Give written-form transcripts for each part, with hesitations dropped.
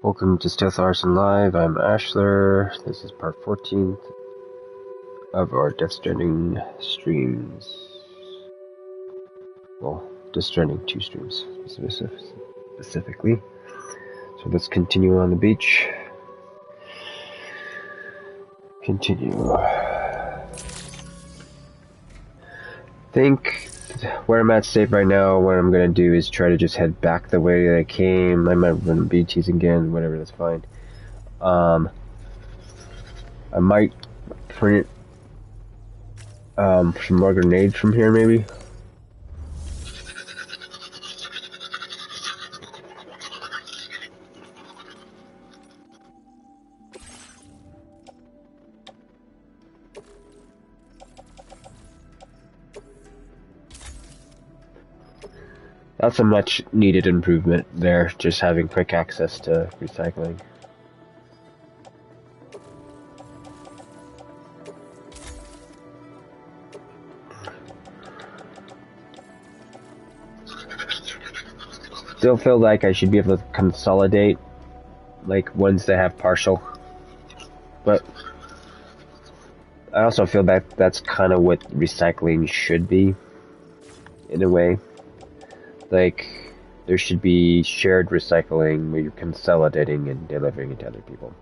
Welcome to Stealth Arson Live. I'm ASHLER. This is part 14th of our Death Stranding streams. Well, Death Stranding 2 streams specifically. So let's continue on the beach. Continue. I think where I'm at safe right now, what I'm gonna do is try to just head back the way that I came. I might run BTs again, whatever, that's fine. I might print some more grenades from here, maybe. That's a much needed improvement there, just having quick access to recycling. Still feel like I should be able to consolidate, like, ones that have partial. But I also feel that that's kind of what recycling should be, in a way. Like, there should be shared recycling where you're consolidating and delivering it to other people.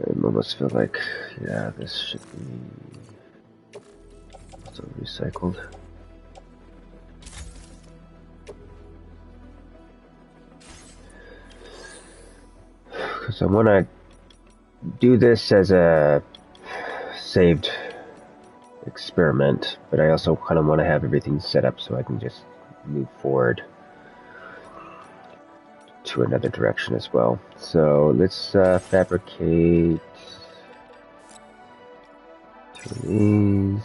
I almost feel like, yeah, this should be still recycled. Because I want to do this as a saved experiment, but I also kind of want to have everything set up so I can just move forward to another direction as well. So let's fabricate two of these.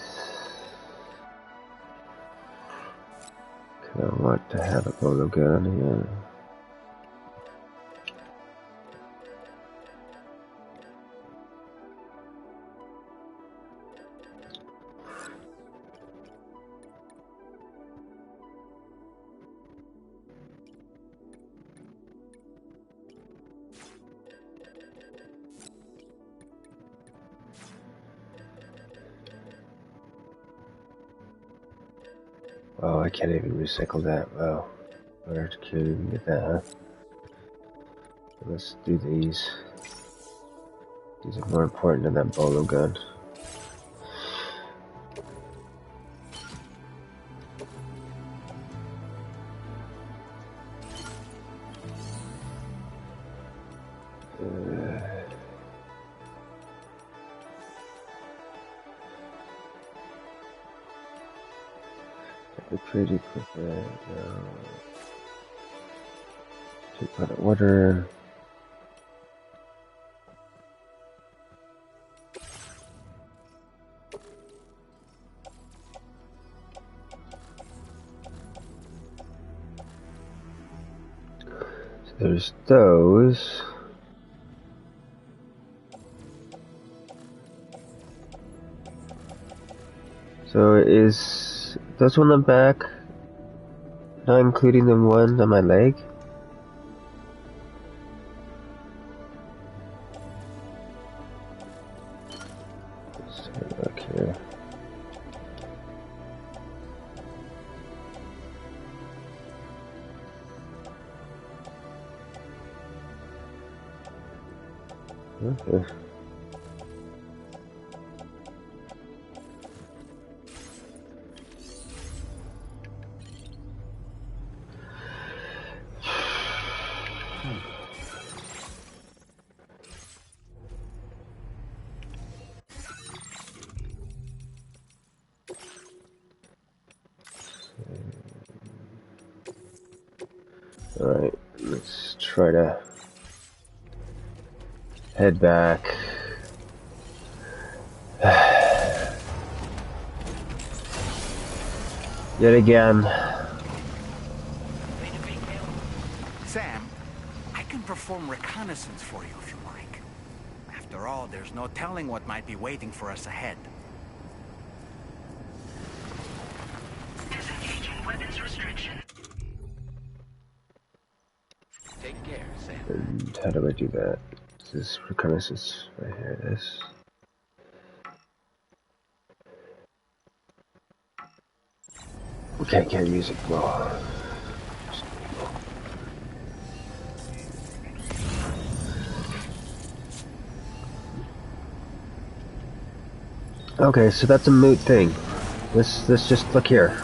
I want to have a photo gun here. Oh, I can't even recycle that. Wow. I can't even get that, huh? Let's do these. These are more important than that bolo gun. Pretty quick, take out of order. So there's those. So is those on the back, not including the one on my leg? Let's have a look here. Okay. Alright, let's try to head back. Yet again. Sam, I can perform reconnaissance for you if you like. After all, there's no telling what might be waiting for us ahead. Disengaging weapons restriction. Take care, Sam. And how do I do that? This is reconnaissance. Right here it is. Okay, I can't use it. Well. Okay, so that's a moot thing. Let's just look here.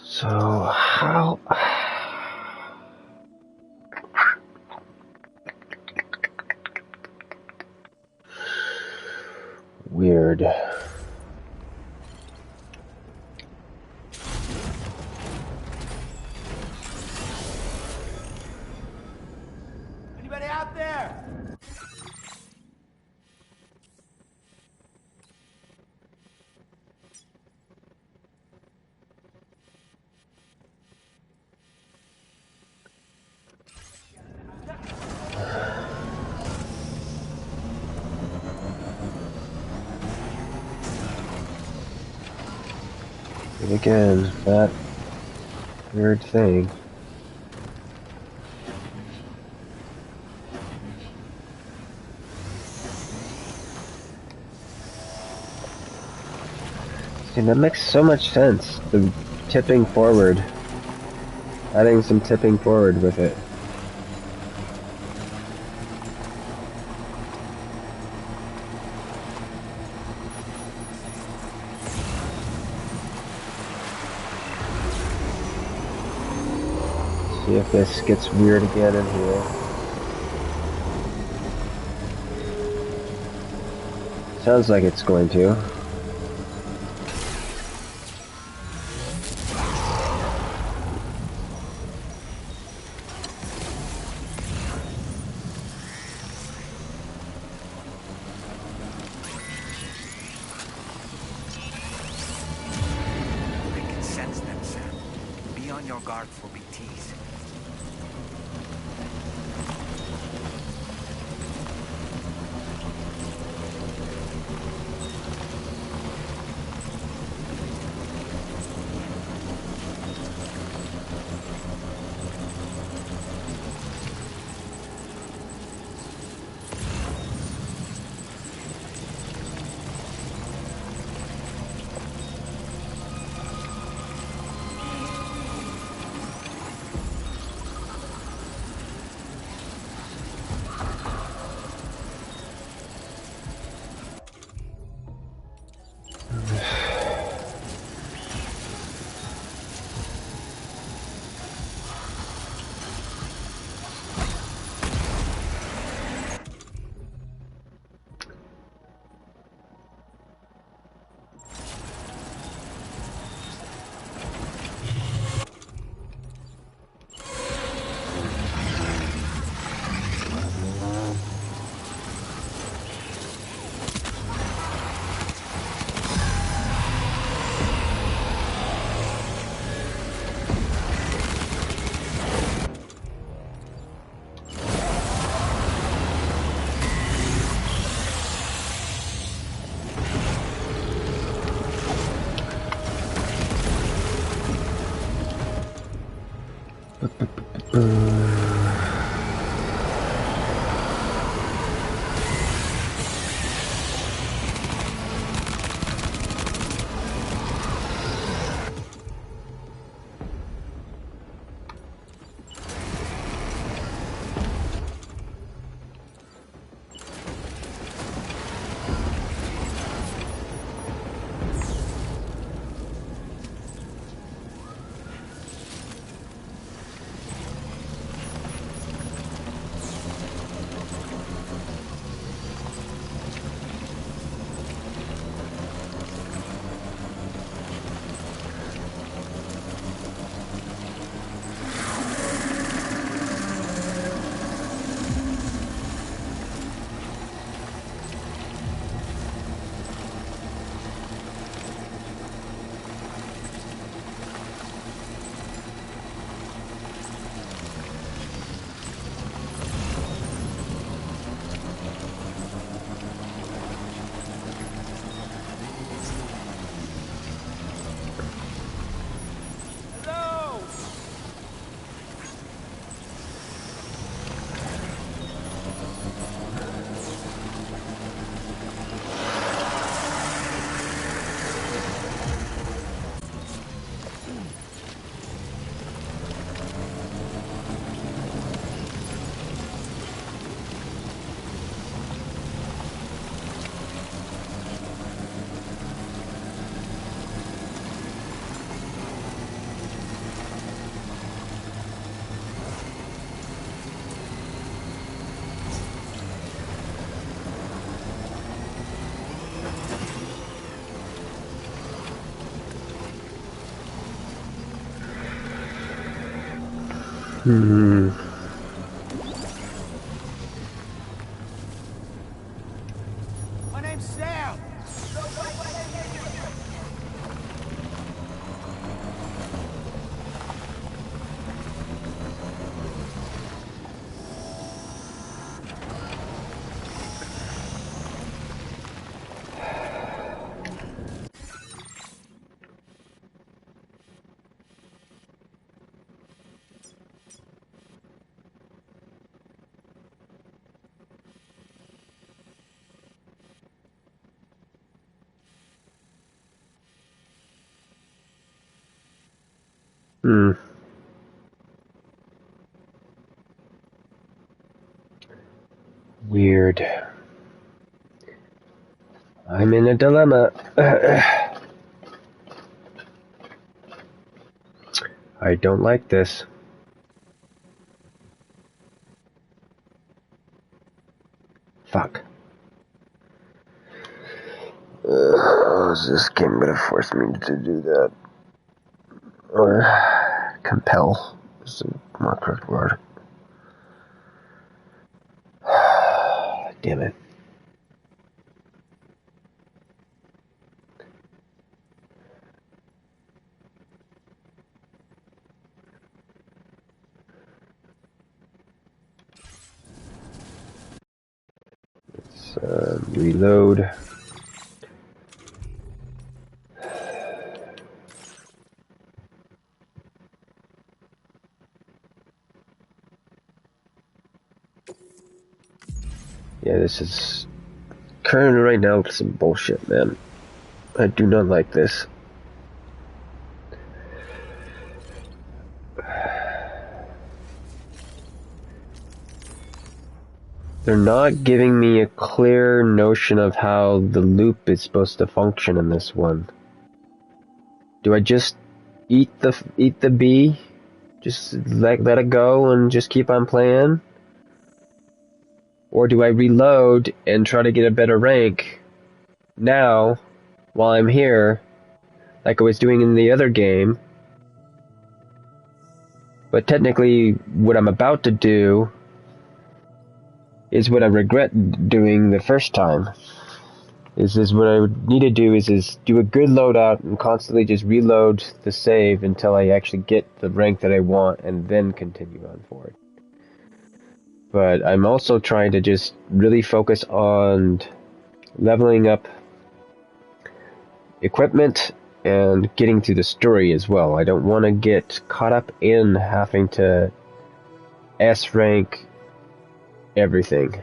So how? Weird. Anybody out there? And again, that weird thing. See, that makes so much sense. The tipping forward. Adding some tipping forward with it. See if this gets weird again in here. Sounds like it's going to. I can sense them, Sam. Be on your guard for BTs. Hmm. My name's Sam. Hmm. Weird. I'm in a dilemma. I don't like this. Fuck. Is this game gonna force me to do that? Or compel is the more correct word. Damn it. Let's reload. Yeah, this is currently right now some bullshit, man. I do not like this. They're not giving me a clear notion of how the loop is supposed to function in this one. Do I just eat the bee? Just let it go and just keep on playing? Or do I reload and try to get a better rank now while I'm here, like I was doing in the other game? But technically, what I'm about to do is what I regret doing the first time. Is what I would need to do is do a good loadout and constantly just reload the save until I actually get the rank that I want and then continue on forward. But I'm also trying to just really focus on leveling up equipment and getting through the story as well. I don't want to get caught up in having to S rank everything.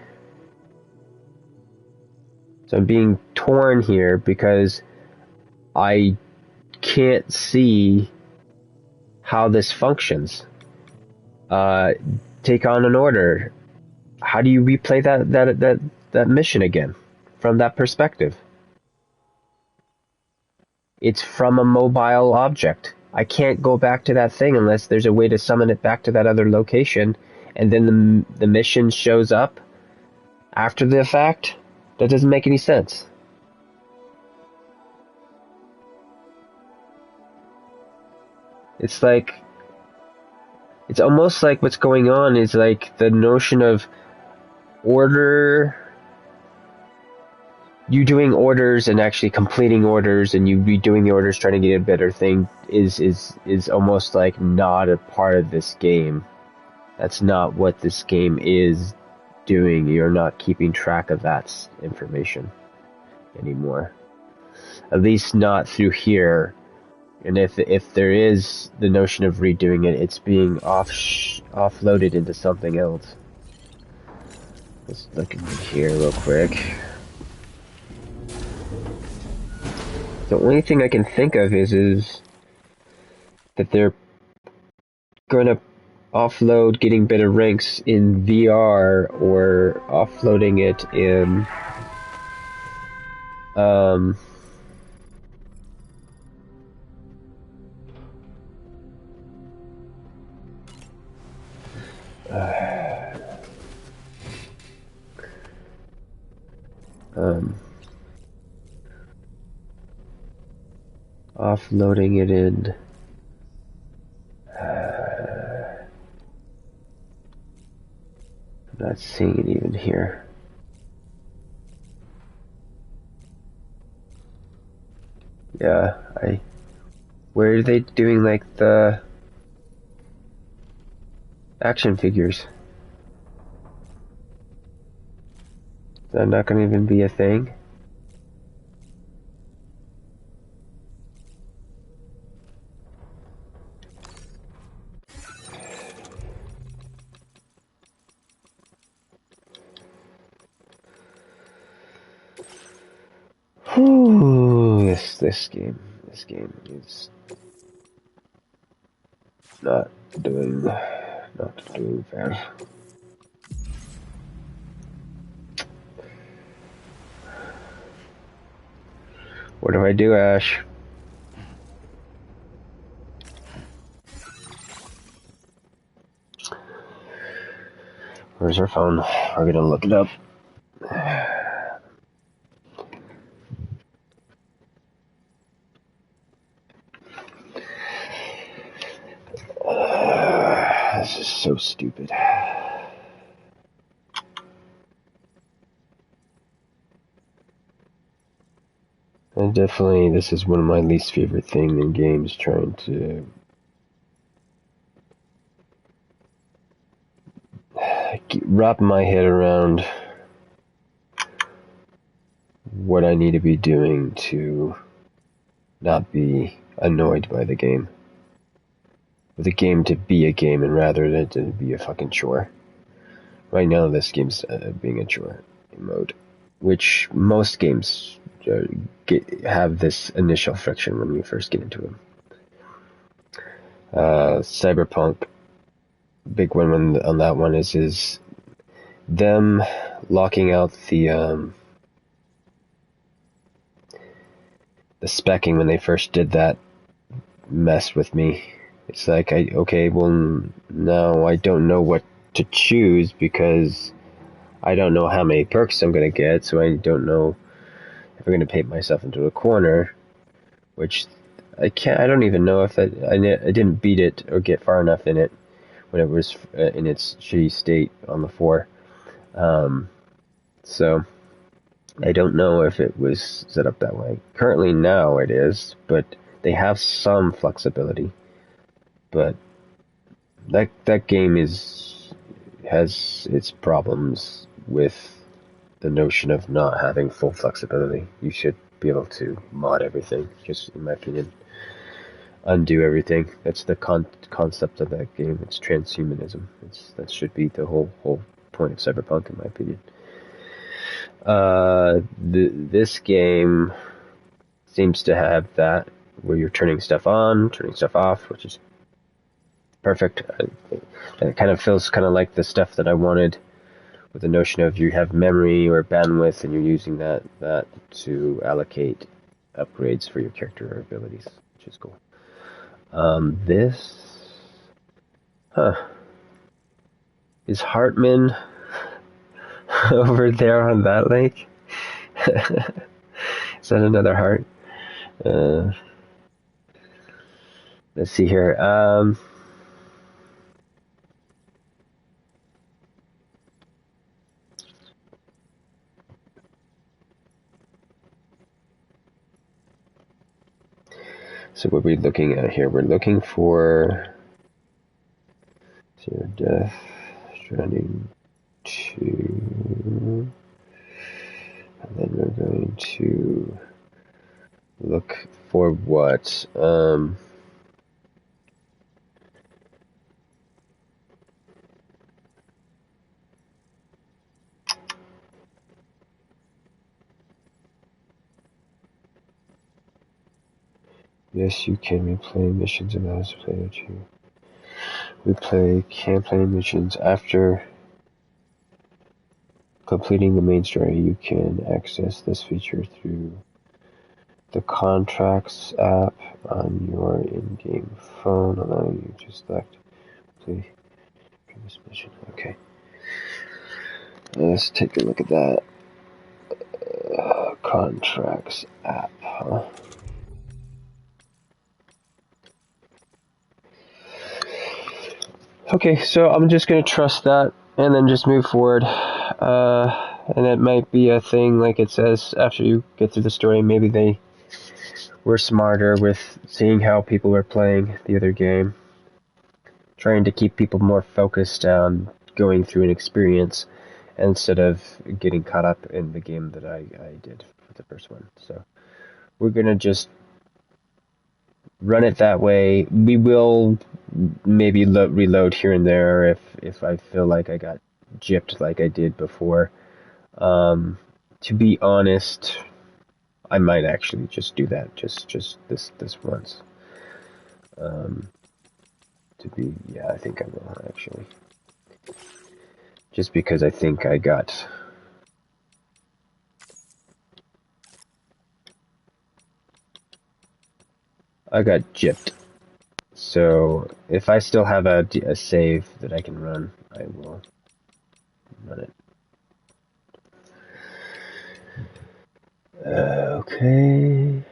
So I'm being torn here because I can't see how this functions. Take on an order. How do you replay that mission again from that perspective? It's from a mobile object. I can't go back to that thing unless there's a way to summon it back to that other location, and then the mission shows up after the fact. That doesn't make any sense. It's like, it's almost like what's going on is like the notion of order, you doing orders and actually completing orders and you redoing the orders trying to get a better thing is almost like not a part of this game. That's not what this game is doing. You're not keeping track of that information anymore. At least not through here. And if there is the notion of redoing it, it's being offloaded into something else. Let's look in here real quick. The only thing I can think of is that they're gonna offload getting better ranks in VR or offloading it in offloading it in Not seeing it even here. Yeah, where are they doing like the action figures? Is that not gonna even be a thing? Whew, this game is not doing fair. What do I do, Ash? Where's her phone? We're gonna look it up. This is so stupid. And definitely, this is one of my least favorite things in games, trying to wrap my head around what I need to be doing to not be annoyed by the game. For the game to be a game and rather than to be a fucking chore. Right now, this game's being a chore mode, which most games have this initial friction when you first get into them. Cyberpunk, big one on that one is them locking out the specking when they first did that messed with me. It's like, well, now I don't know what to choose because I don't know how many perks I'm going to get, so I don't know if I'm going to paint myself into a corner, which I don't even know if I didn't beat it or get far enough in it when it was in its shitty state on the 4. So I don't know if it was set up that way. Currently now it is, but they have some flexibility. But that game has its problems with the notion of not having full flexibility. You should be able to mod everything, just in my opinion. Undo everything. That's the concept of that game. It's transhumanism. That should be the whole point of Cyberpunk, in my opinion. This game seems to have that, where you're turning stuff on, turning stuff off, which is perfect. It kind of feels kind of like the stuff that I wanted, with the notion of you have memory or bandwidth and you're using that to allocate upgrades for your character or abilities, which is cool. Is Hartman over there on that lake? Is that another heart? Let's see here. So what are we looking at here? We're looking for Zero Death, Stranding 2, and then we're going to look for what? Yes, you can replay missions and allows the player to replay campaign missions after completing the main story. You can access this feature through the Contracts app on your in-game phone, allowing you to select play previous mission. Okay. Let's take a look at that. Contracts app, huh? Okay, so I'm just going to trust that and then just move forward. And it might be a thing, like it says, after you get through the story, maybe they were smarter with seeing how people were playing the other game, trying to keep people more focused on going through an experience instead of getting caught up in the game that I did for the first one. So we're gonna just run it that way. We will maybe reload here and there if I feel like I got gypped like I did before. To be honest, I might actually just do that just this once. Yeah, I think I will actually. Just because I think I got gypped. So if I still have a save that I can run, I will run it. Okay.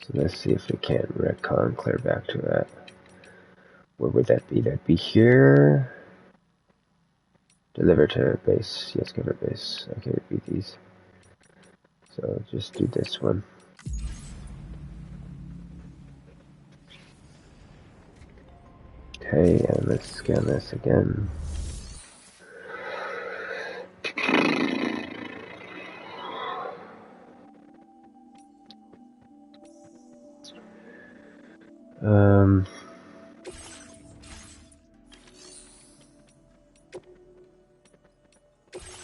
So let's see if we can retcon clear back to that. Where would that be? That'd be here. Deliver to base. Yes, go to base. Okay, repeat these. So just do this one. Okay, and let's scan this again.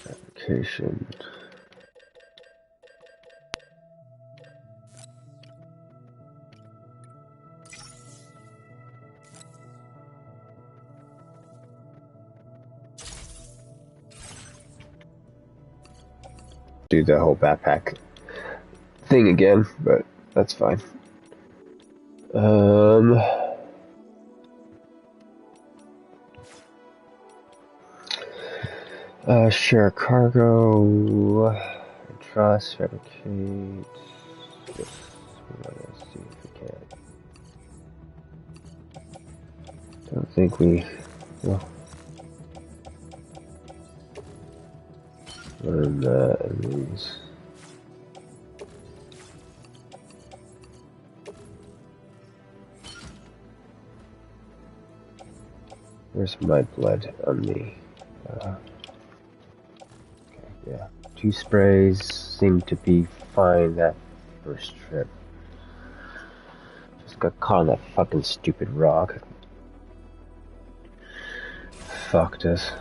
Application. Do the whole backpack thing again, but that's fine. Share cargo, trust, fabricate. Yes, let's see if we can. Don't think we. Well, learn that and these. Where's my blood on me? Okay, yeah. 2 sprays seem to be fine that first trip. Just got caught on that fucking stupid rock. Fucked us.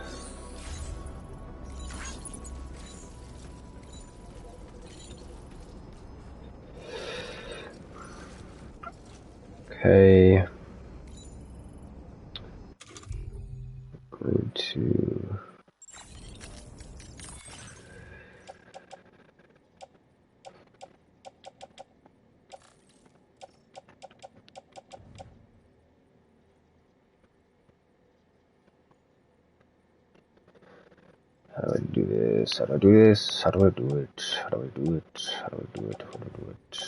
Okay. Going to. How do I do this? How do I do this? How do I do it? How do I do it? How do I do it? How do I do it?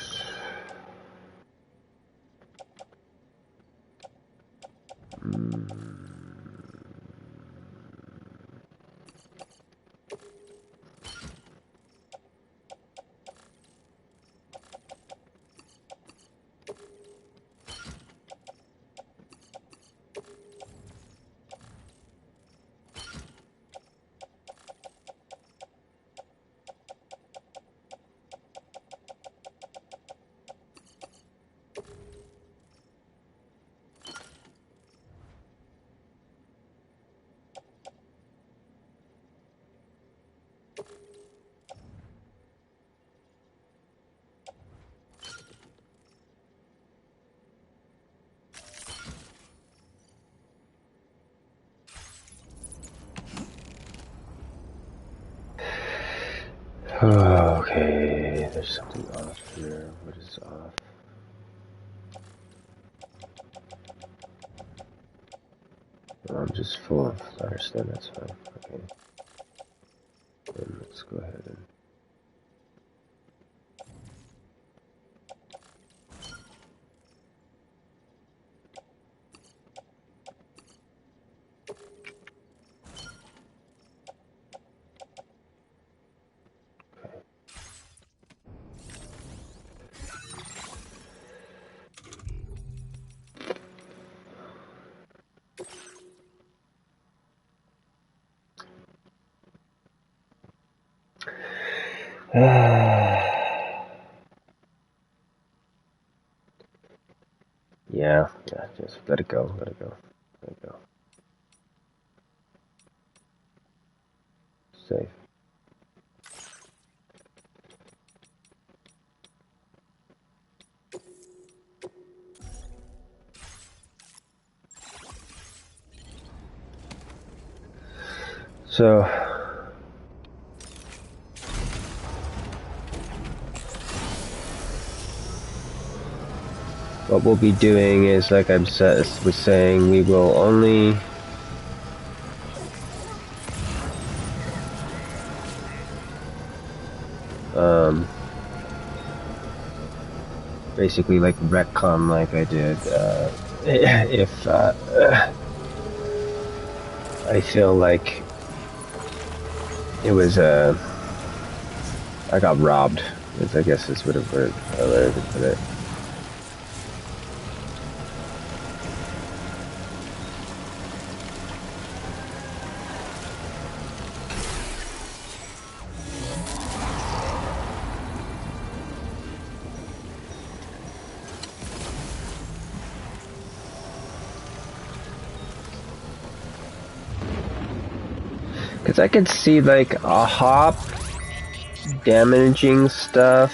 Okay, there's something off here. What is off? I'm just full. I understand, that's fine. Okay. Then let's go ahead and... yeah, just let it go, let it go, let it go. Safe. So, what we'll be doing is, like I was saying, we will only basically like retcon like I did, if I feel like it was, I got robbed, which I guess is what it would, I could put it. Because I could see, like, a hop damaging stuff.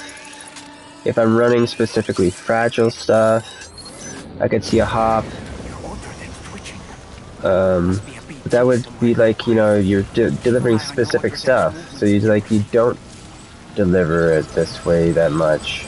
If I'm running specifically fragile stuff, I could see a hop. But that would be like, you know, you're delivering specific stuff. So you don't deliver it this way that much.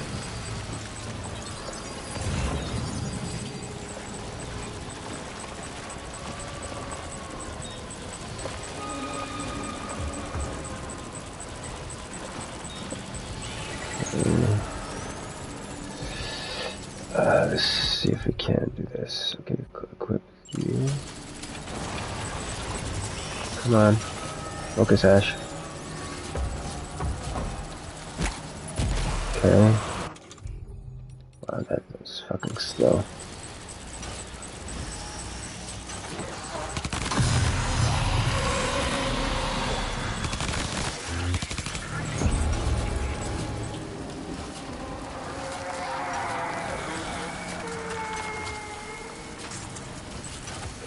Let's see if we can do this. Okay, equip you. Come on. Focus, Ash. Okay. Wow, that was fucking slow.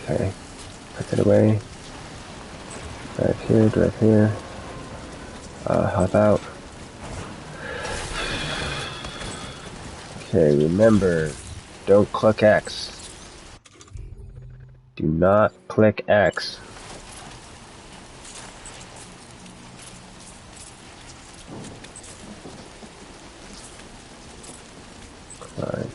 Okay. Put it away. Drive here. Hop out. Okay, remember, don't click X. Do not click X. Fine.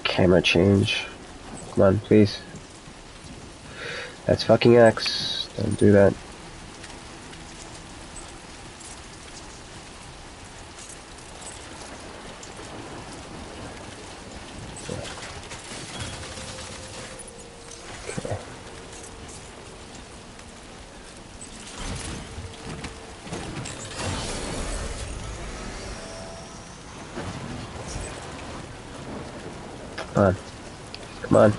Camera change. Come on, please. That's fucking X. Don't do that. Okay. Come on. Come on.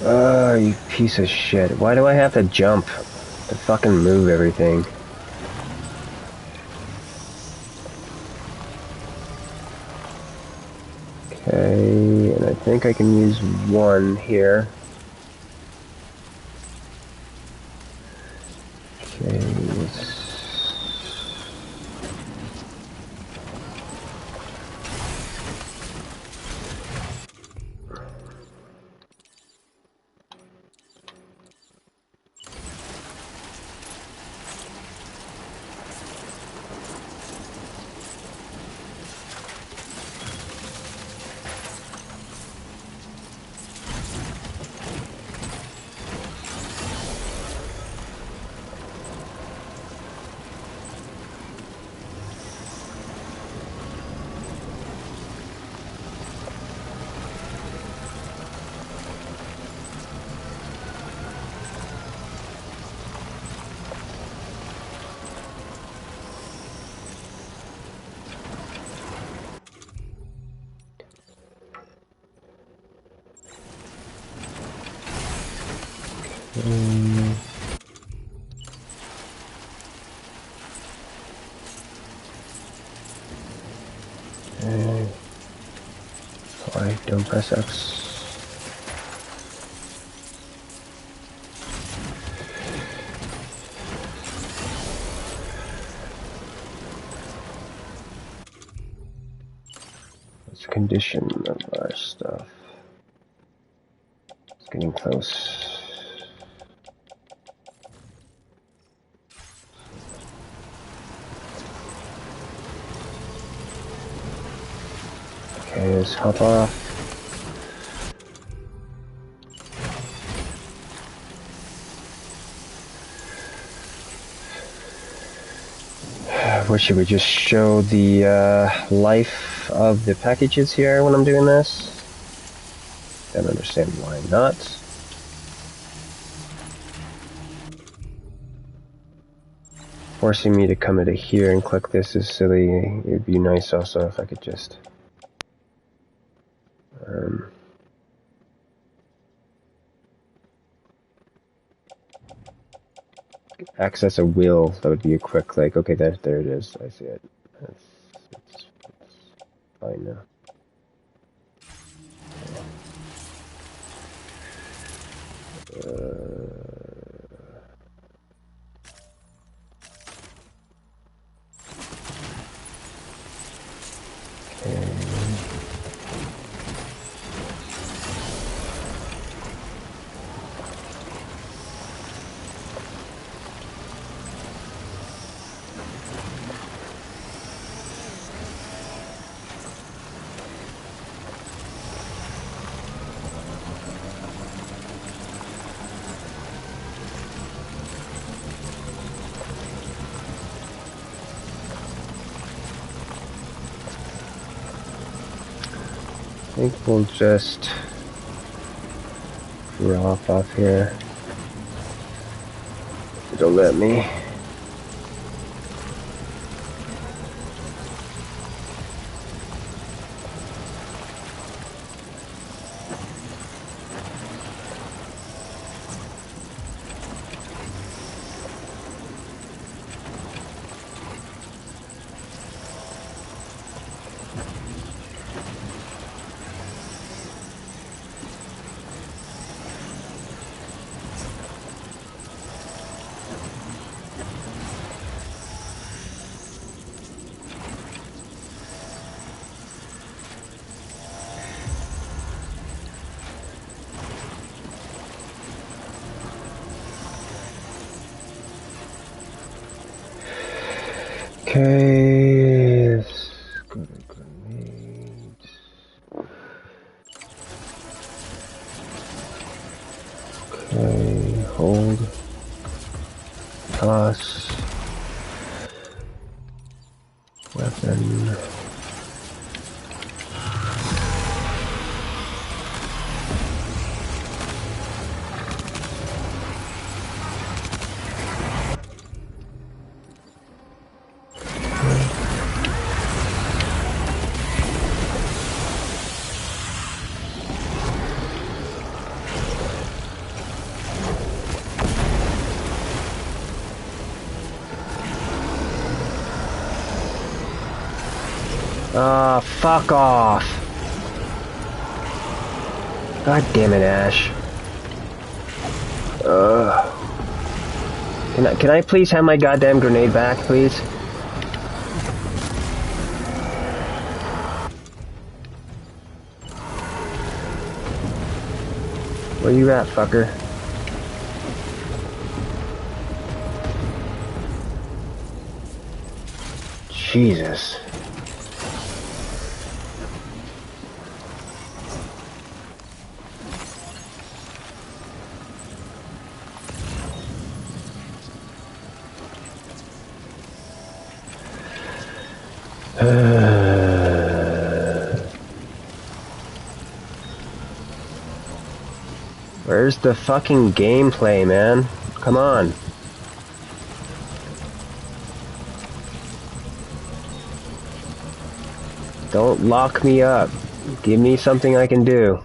Oh, you piece of shit. Why do I have to jump to fucking move everything? Okay, and I think I can use one here. Okay, sorry, don't press X. Let's condition of our stuff. It's getting close. Okay, let's hop off. What should we just show the life of the packages here when I'm doing this? Don't understand why not. Forcing me to come into here and click this is silly. It'd be nice also if I could just access a wheel. That would be a quick click. Okay, there it is. I see it. It's fine now. I think we'll just drop off here. It'll let me. Okay, let's go to grenades. Okay, hold, toss, weapon. Ah, fuck off. God damn it, Ash. Can I please have my goddamn grenade back, please? Where you at, fucker? Jesus. Where's the fucking gameplay, man? Come on. Don't lock me up. Give me something I can do.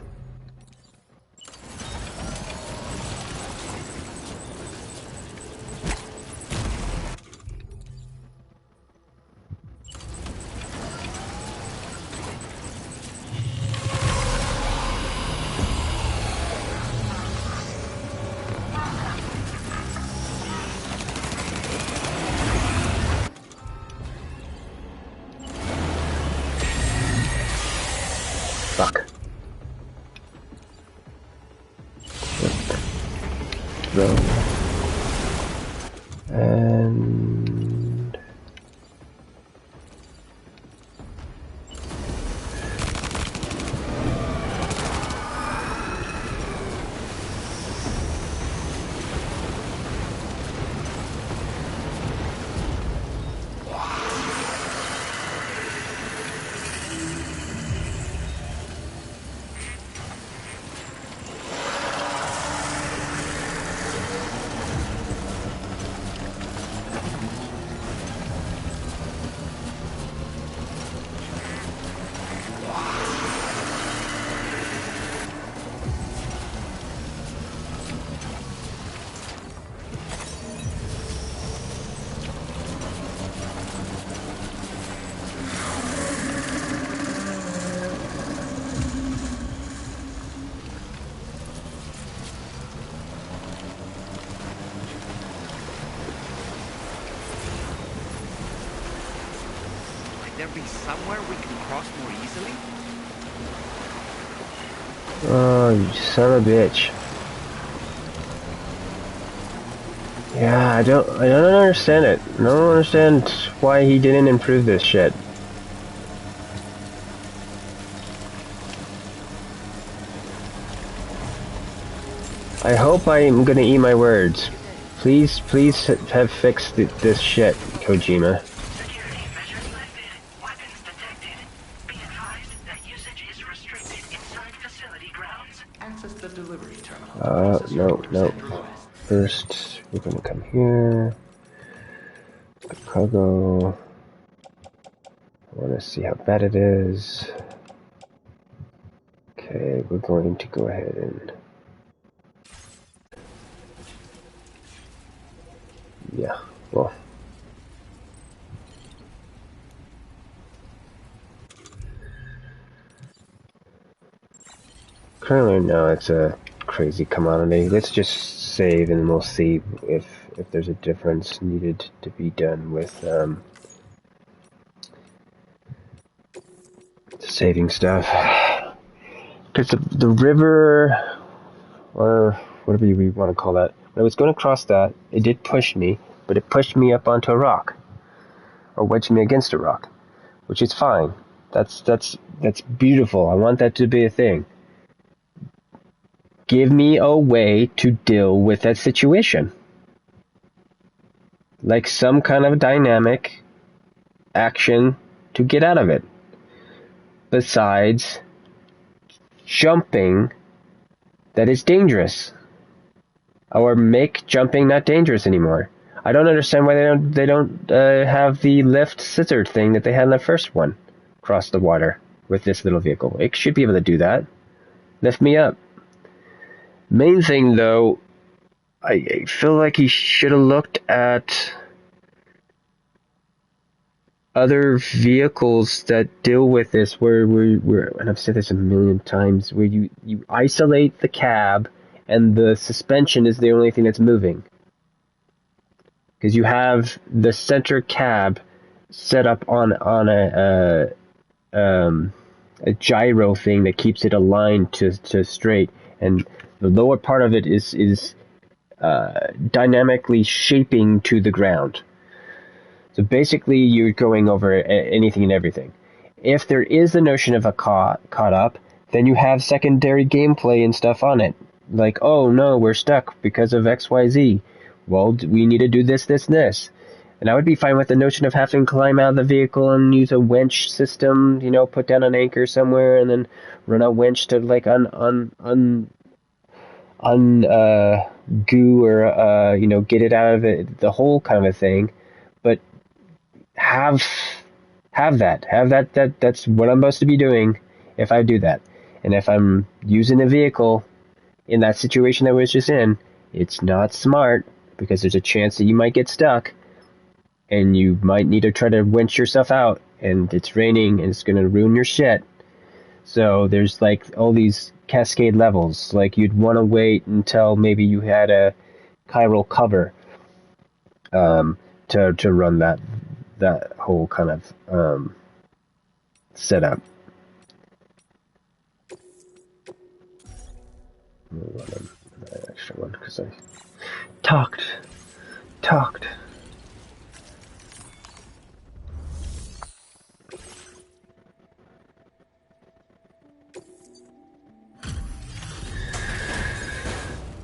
Fuck. Throw. And... There be somewhere we can cross more easily? Oh, you son of a bitch. Yeah, I don't understand it. I don't understand why he didn't improve this shit. I hope I'm gonna eat my words. Please have fixed this shit, Kojima. Security measures lifted. Weapons detected. Be advised that usage is restricted inside facility grounds. Access the delivery terminal to process your orders and requests. First, we're gonna come here. Cargo. I wanna see how bad it is. Okay, we're going to go ahead and... Yeah, well... Currently, no, it's a crazy commodity. Let's just save and we'll see if there's a difference needed to be done with saving stuff. Because the river, or whatever you want to call that, when I was going to cross that, it did push me, but it pushed me up onto a rock, or wedged me against a rock, which is fine. That's beautiful. I want that to be a thing. Give me a way to deal with that situation. Like some kind of dynamic action to get out of it. Besides jumping that is dangerous. Or make jumping not dangerous anymore. I don't understand why they don't have the lift scissor thing that they had in the first one across the water with this little vehicle. It should be able to do that. Lift me up. Main thing, though, I feel like he should have looked at other vehicles that deal with this, where and I've said this a million times, where you isolate the cab and the suspension is the only thing that's moving. Because you have the center cab set up on a gyro thing that keeps it aligned to straight, and the lower part of it is dynamically shaping to the ground. So basically, you're going over anything and everything. If there is the notion of a caught up, then you have secondary gameplay and stuff on it. Like, oh no, we're stuck because of XYZ. Well, we need to do this, this, and this. And I would be fine with the notion of having to climb out of the vehicle and use a winch system, put down an anchor somewhere and then run a winch to like goo or get it out of it, the hole kind of a thing. But have that's what I'm supposed to be doing if I do that. And if I'm using a vehicle in that situation that I was just in, it's not smart because there's a chance that you might get stuck and you might need to try to winch yourself out, and it's raining and it's going to ruin your shit. So there's like all these cascade levels. Like you'd want to wait until maybe you had a chiral cover to run that whole kind of setup. I'm gonna run an extra one because I talked.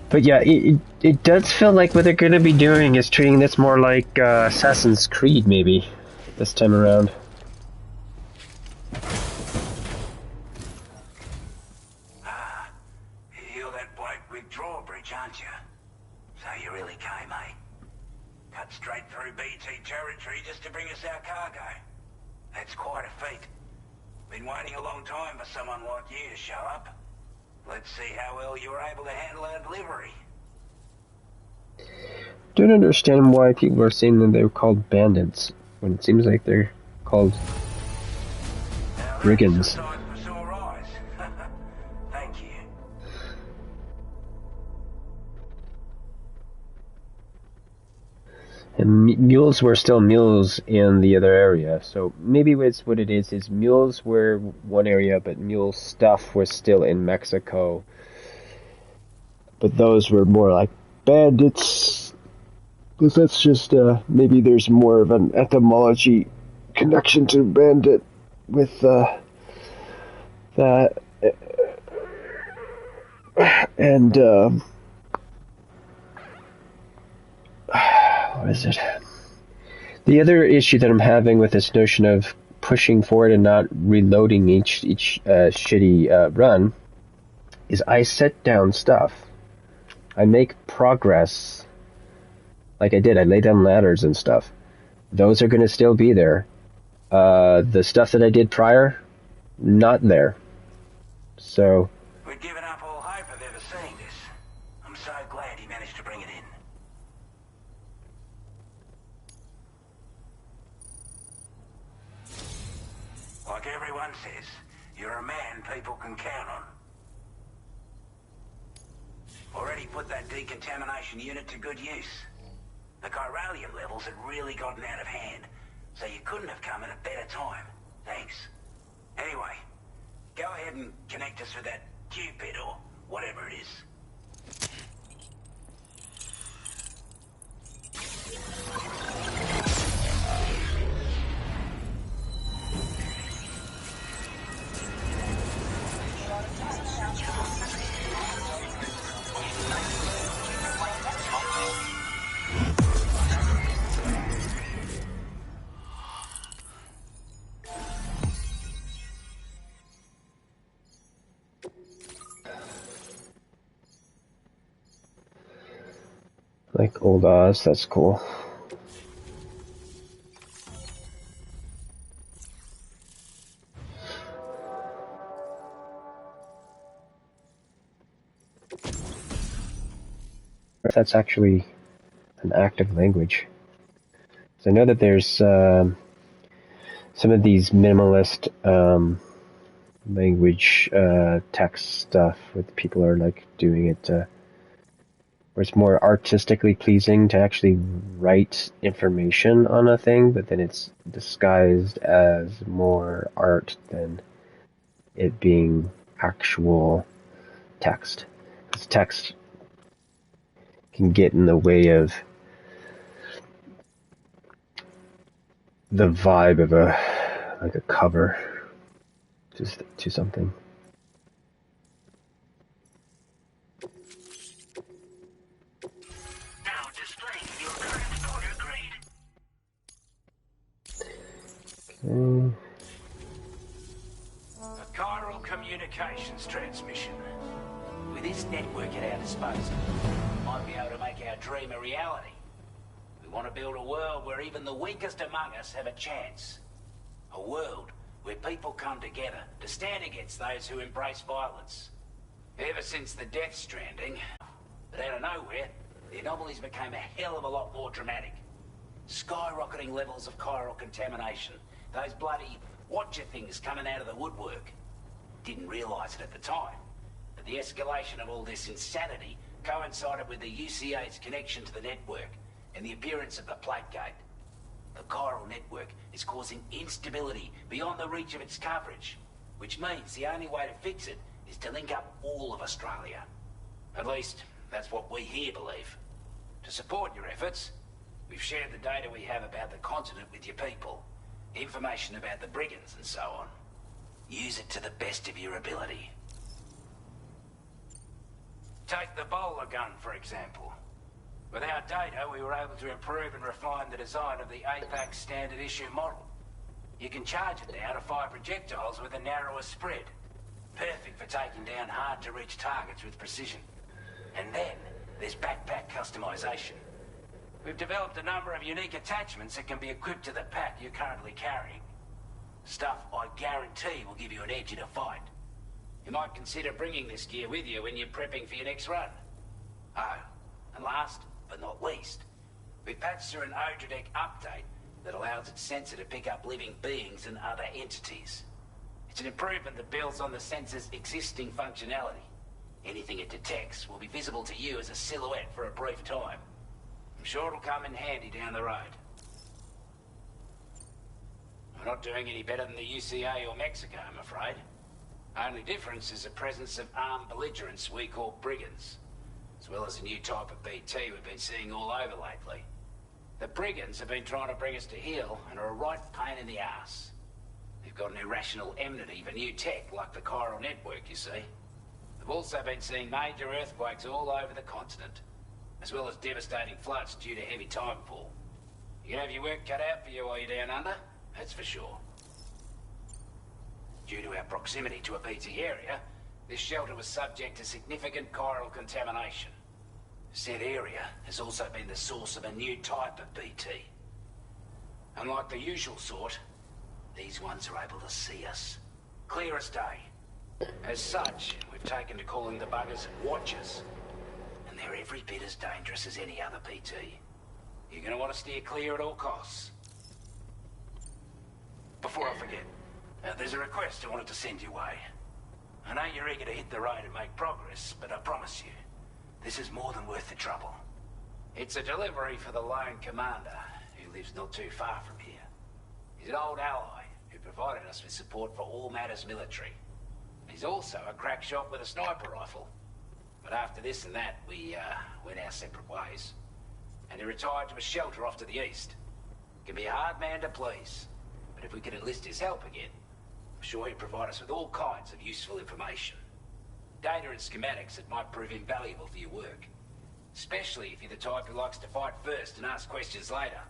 But yeah, it does feel like what they're going to be doing is treating this more like Assassin's Creed, maybe, this time around. You're that bloke with drawbridge, aren't you? So you really came, eh? Cut straight through BT territory just to bring us our cargo. That's quite a feat. Been waiting a long time for someone like you to show up. Let's see how well you were able to handle our delivery. Don't understand why people are saying that they're called bandits when it seems like they're called brigands. Thank you. And mules were still mules in the other area, so maybe it's what it is mules were one area, but mule stuff was still in Mexico. But those were more like bandits, because that's just, maybe there's more of an etymology connection to bandit with, that, and, what is it? The other issue that I'm having with this notion of pushing forward and not reloading each shitty run is I set down stuff. I make progress. Like I did, I lay down ladders and stuff. Those are going to still be there. The stuff that I did prior, not there. So We'd given up all hope of ever seeing this. I'm so glad he managed to bring it in. Like everyone says, you're a man people can count on. Already put that decontamination unit to good use. The chiralium levels had really gotten out of hand, so you couldn't have come at a better time. Thanks. Anyway, go ahead and connect us with that Cupid or whatever it is. like old Oz, that's cool. That's actually an active language. So I know that there's some of these minimalist language text stuff with people are like doing it where it's more artistically pleasing to actually write information on a thing, but then it's disguised as more art than it being actual text. Because text can get in the way of the vibe of a cover to something. Now displaying your current order grade. A chiral communications transmission. With this network at our disposal, we might be able to make our dream a reality. We want to build a world where even the weakest among us have a chance. A world where people come together to stand against those who embrace violence. Ever since the death stranding, but out of nowhere, the anomalies became a hell of a lot more dramatic. Skyrocketing levels of chiral contamination. Those bloody watcher things coming out of the woodwork. Didn't realise it at the time, but the escalation of all this insanity coincided with the UCA's connection to the network and the appearance of the plague gate. The chiral network is causing instability beyond the reach of its coverage, which means the only way to fix it is to link up all of Australia. At least, that's what we here believe. To support your efforts, we've shared the data we have about the continent with your people, information about the brigands and so on. Use it to the best of your ability. Take the bowler gun, for example. With our data, we were able to improve and refine the design of the APAC standard issue model. You can charge it now to fire projectiles with a narrower spread. Perfect for taking down hard-to-reach targets with precision. And then, there's backpack customization. We've developed a number of unique attachments that can be equipped to the pack you're currently carrying. Stuff I guarantee will give you an edge in a fight. You might consider bringing this gear with you when you're prepping for your next run. Oh, and last but not least, we've patched through an Odradek update that allows its sensor to pick up living beings and other entities. It's an improvement that builds on the sensor's existing functionality. Anything it detects will be visible to you as a silhouette for a brief time. I'm sure it'll come in handy down the road. We're not doing any better than the UCA or Mexico, I'm afraid. Only difference is the presence of armed belligerents we call brigands, as well as a new type of BT we've been seeing all over lately. The brigands have been trying to bring us to heel and are a right pain in the ass. They've got an irrational enmity for new tech like the chiral network, you see. They've also been seeing major earthquakes all over the continent, as well as devastating floods due to heavy timefall. You can have your work cut out for you while you're down under, that's for sure. Due to our proximity to a BT area, this shelter was subject to significant chiral contamination. Said area has also been the source of a new type of BT. Unlike the usual sort, these ones are able to see us. Clear as day. As such, we've taken to calling the buggers Watchers. And they're every bit as dangerous as any other BT. You're going to want to steer clear at all costs. Before I forget, there's a request I wanted to send your way. I know you're eager to hit the road and make progress, but I promise you, this is more than worth the trouble. It's a delivery for the lone commander, who lives not too far from here. He's an old ally who provided us with support for all matters military. He's also a crack shot with a sniper rifle. But after this and that, we went our separate ways. And he retired to a shelter off to the east. Can be a hard man to please, but if we could enlist his help again, I'm sure he'd provide us with all kinds of useful information. Data and schematics that might prove invaluable for your work. Especially if you're the type who likes to fight first and ask questions later.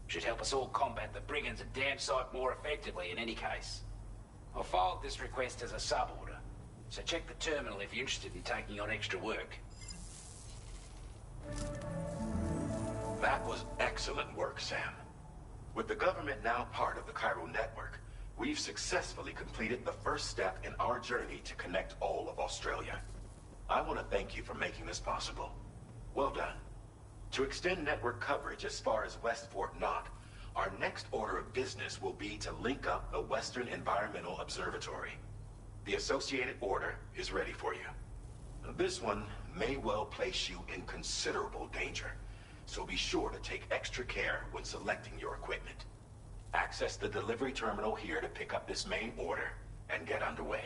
Should help us all combat the brigands a damn sight more effectively in any case. I'll filed this request as a sub-order, so check the terminal if you're interested in taking on extra work. That was excellent work, Sam. With the government now part of the chiral network, we've successfully completed the first step in our journey to connect all of Australia. I want to thank you for making this possible. Well done. To extend network coverage as far as West Fort Knock, Our next order of business will be to link up the Western Environmental Observatory. The associated order is ready for you. This one may well place you in considerable danger, so be sure to take extra care when selecting your equipment. Access the delivery terminal here to pick up this main order and get underway.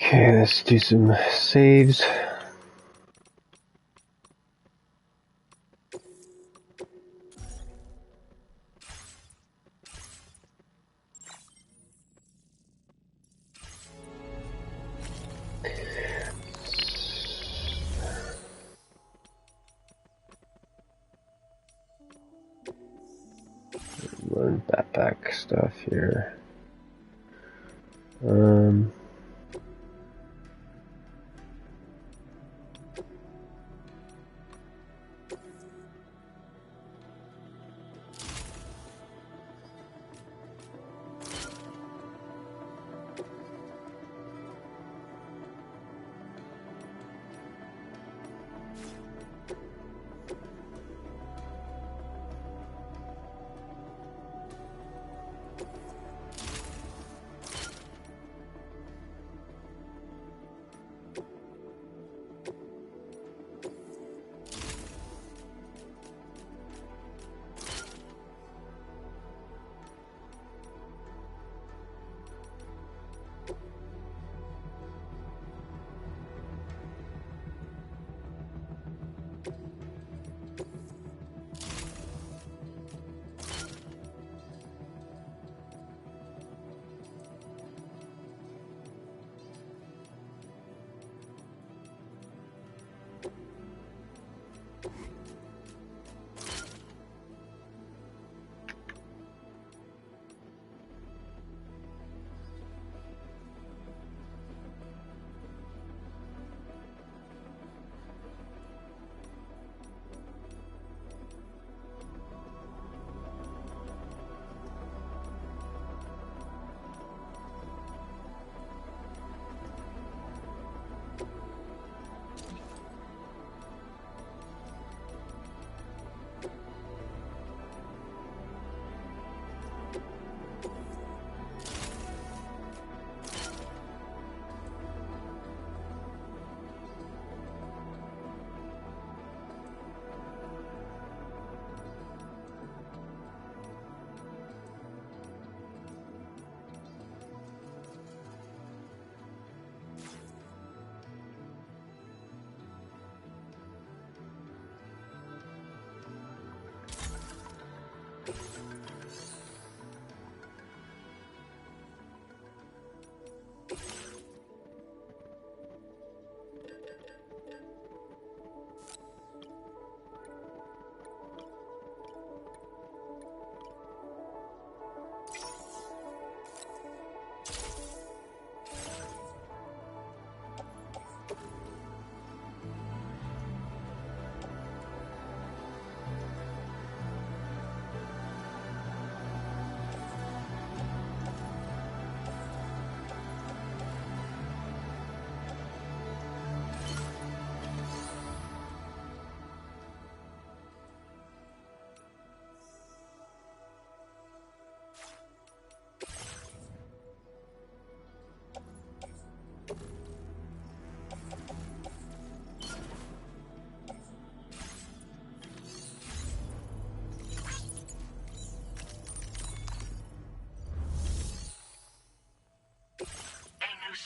Okay, let's do some saves. Run backpack stuff here.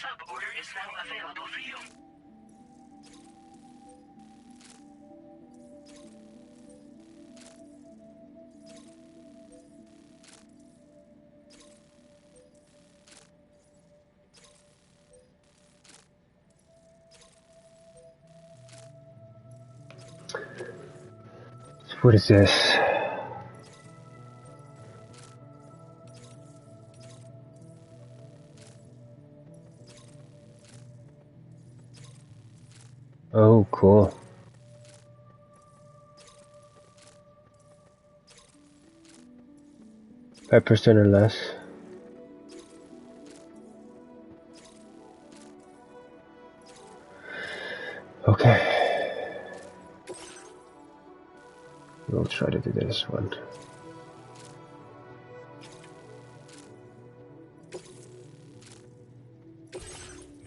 Sub-order is now available for you. What is this? Oh, cool. 5% or less. Okay. We'll try to do this one.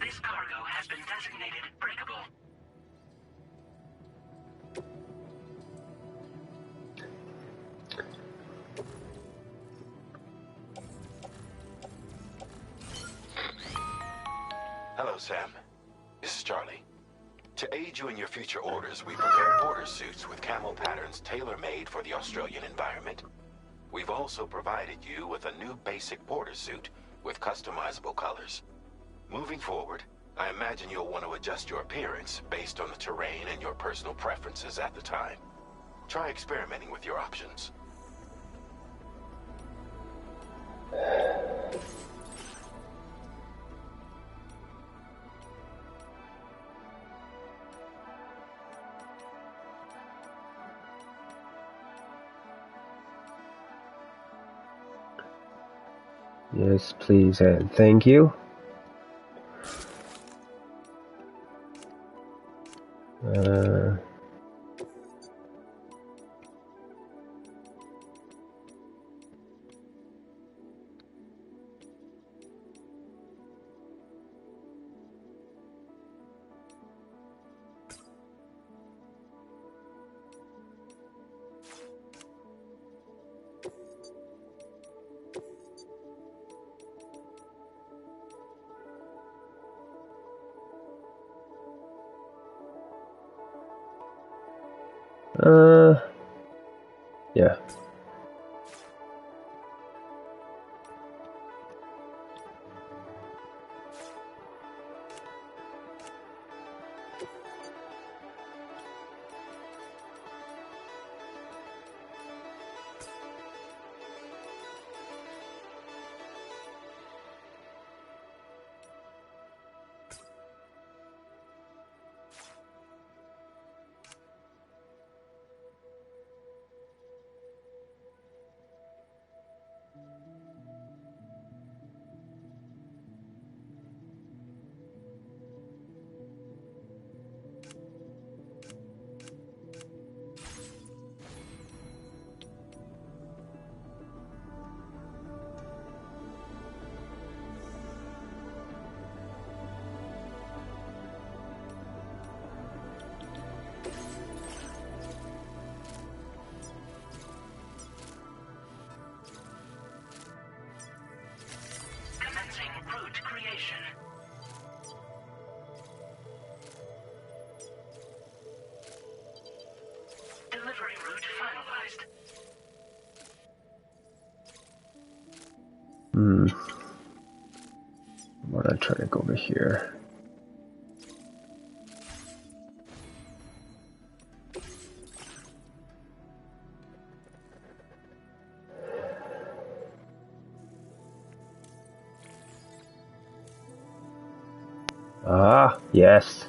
This cargo has been designated breakable. Hello, Sam. This is Charlie. To aid you in your future orders, we prepared border suits with camo patterns tailor-made for the Australian environment. We've also provided you with a new basic border suit with customizable colors. Moving forward, I imagine you'll want to adjust your appearance based on the terrain and your personal preferences at the time. Try experimenting with your options. Yes, please, and thank you. Yeah. Commencing route creation. Delivery route finalized. I'm gonna try to go over here. Ah, yes.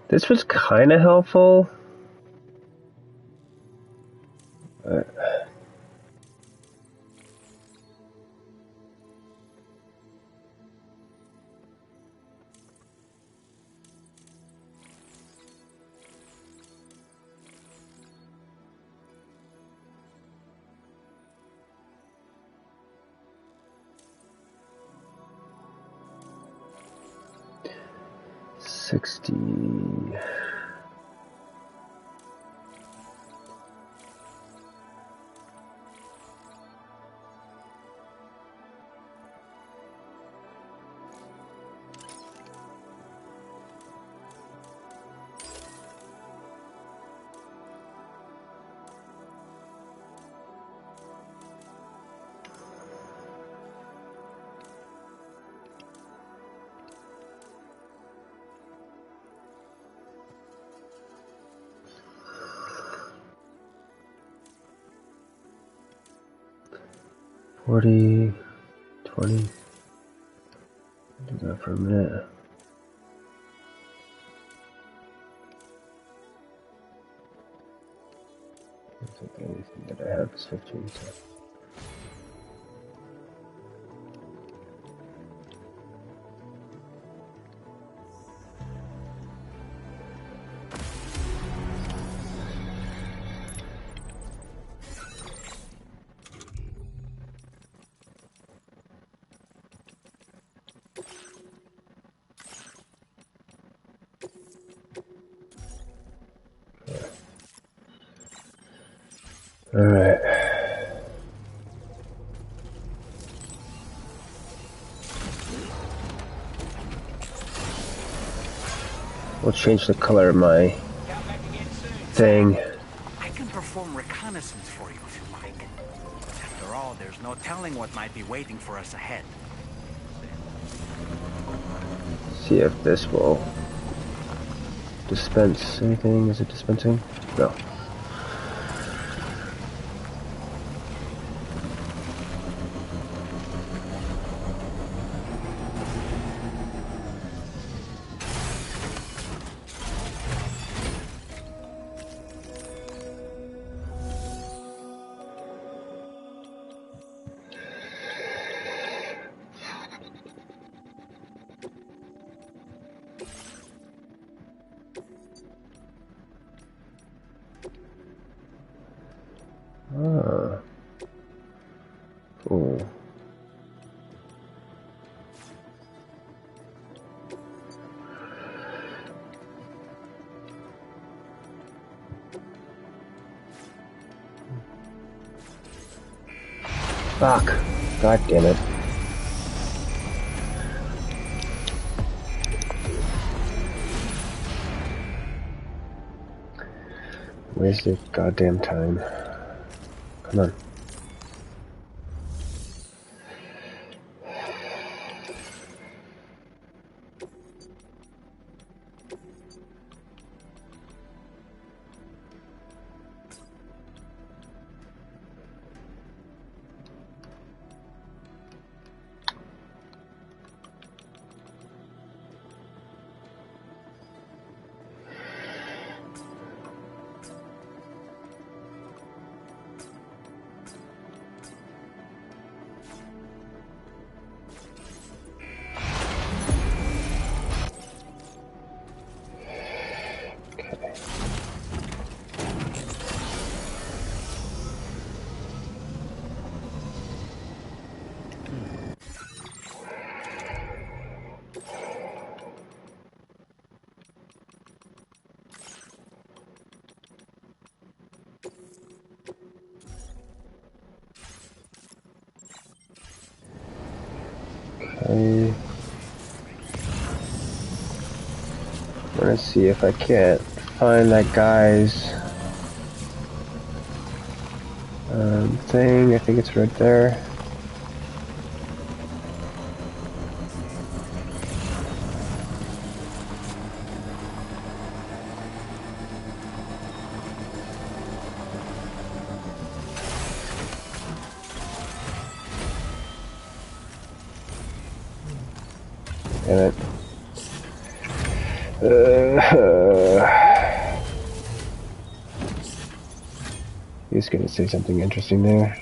This was kind of helpful. $60. 40, 20. Do that for a minute. I don't think anything that I have is 15, so. Alright. We'll change the color of my thing. I can perform reconnaissance for you if you like. After all, there's no telling what might be waiting for us ahead. See if this will dispense anything. Is it dispensing? No. Ah. Cool. Fuck. God damn it. Wasted goddamn time. Come on. Okay. Let's see if I can't find that guy's thing. I think it's right there. Damn it. He's gonna say something interesting there.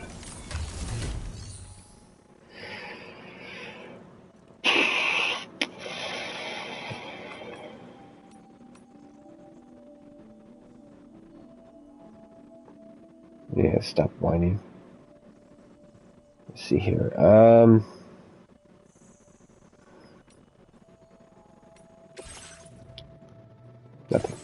Yeah, stop whining. Let's see here. Nothing.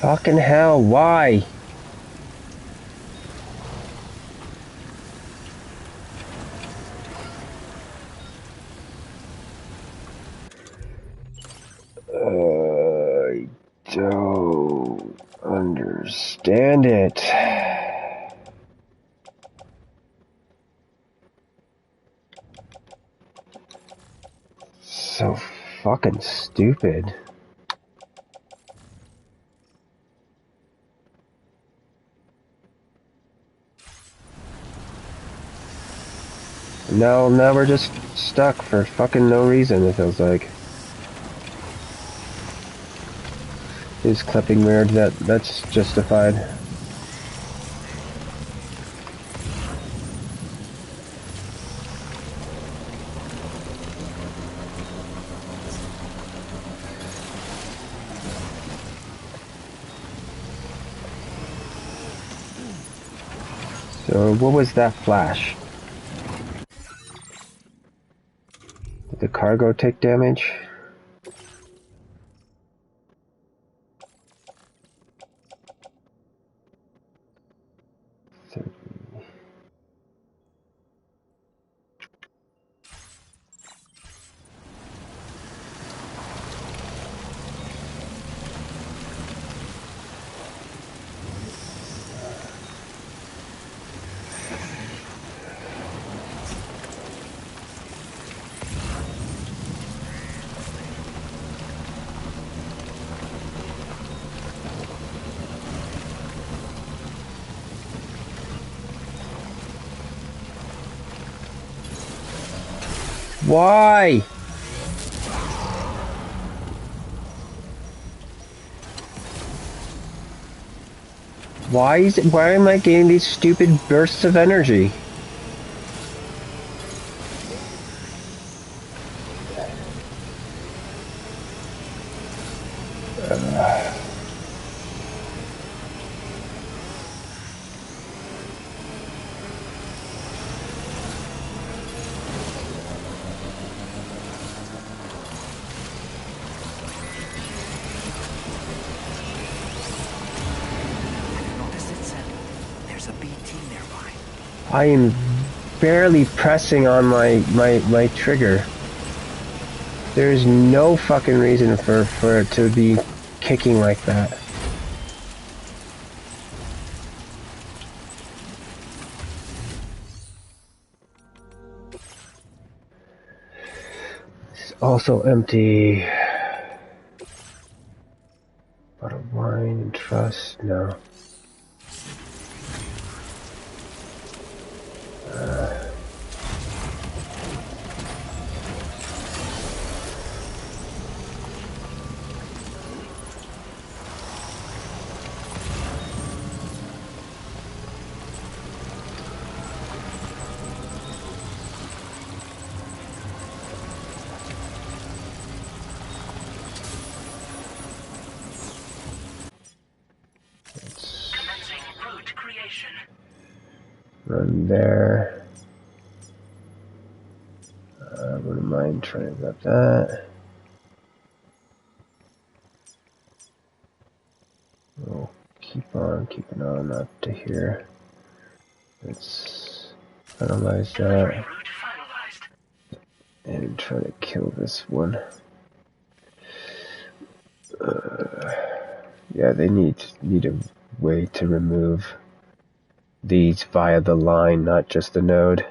Fucking hell, why? I don't understand it. So fucking stupid. Now we're just stuck for fucking no reason, it feels like. Is clipping weird? That's justified. So what was that flash? Did the cargo take damage? Why? Why am I getting these stupid bursts of energy? I am barely pressing on my trigger. There's no fucking reason for it to be kicking like that. It's also empty. Bottle of wine and trust, no. Run there. Wouldn't mind trying to grab that. We'll keep on keeping on up to here. Let's finalize that. And try to kill this one. Yeah, they need a way to remove these via the line, not just the node.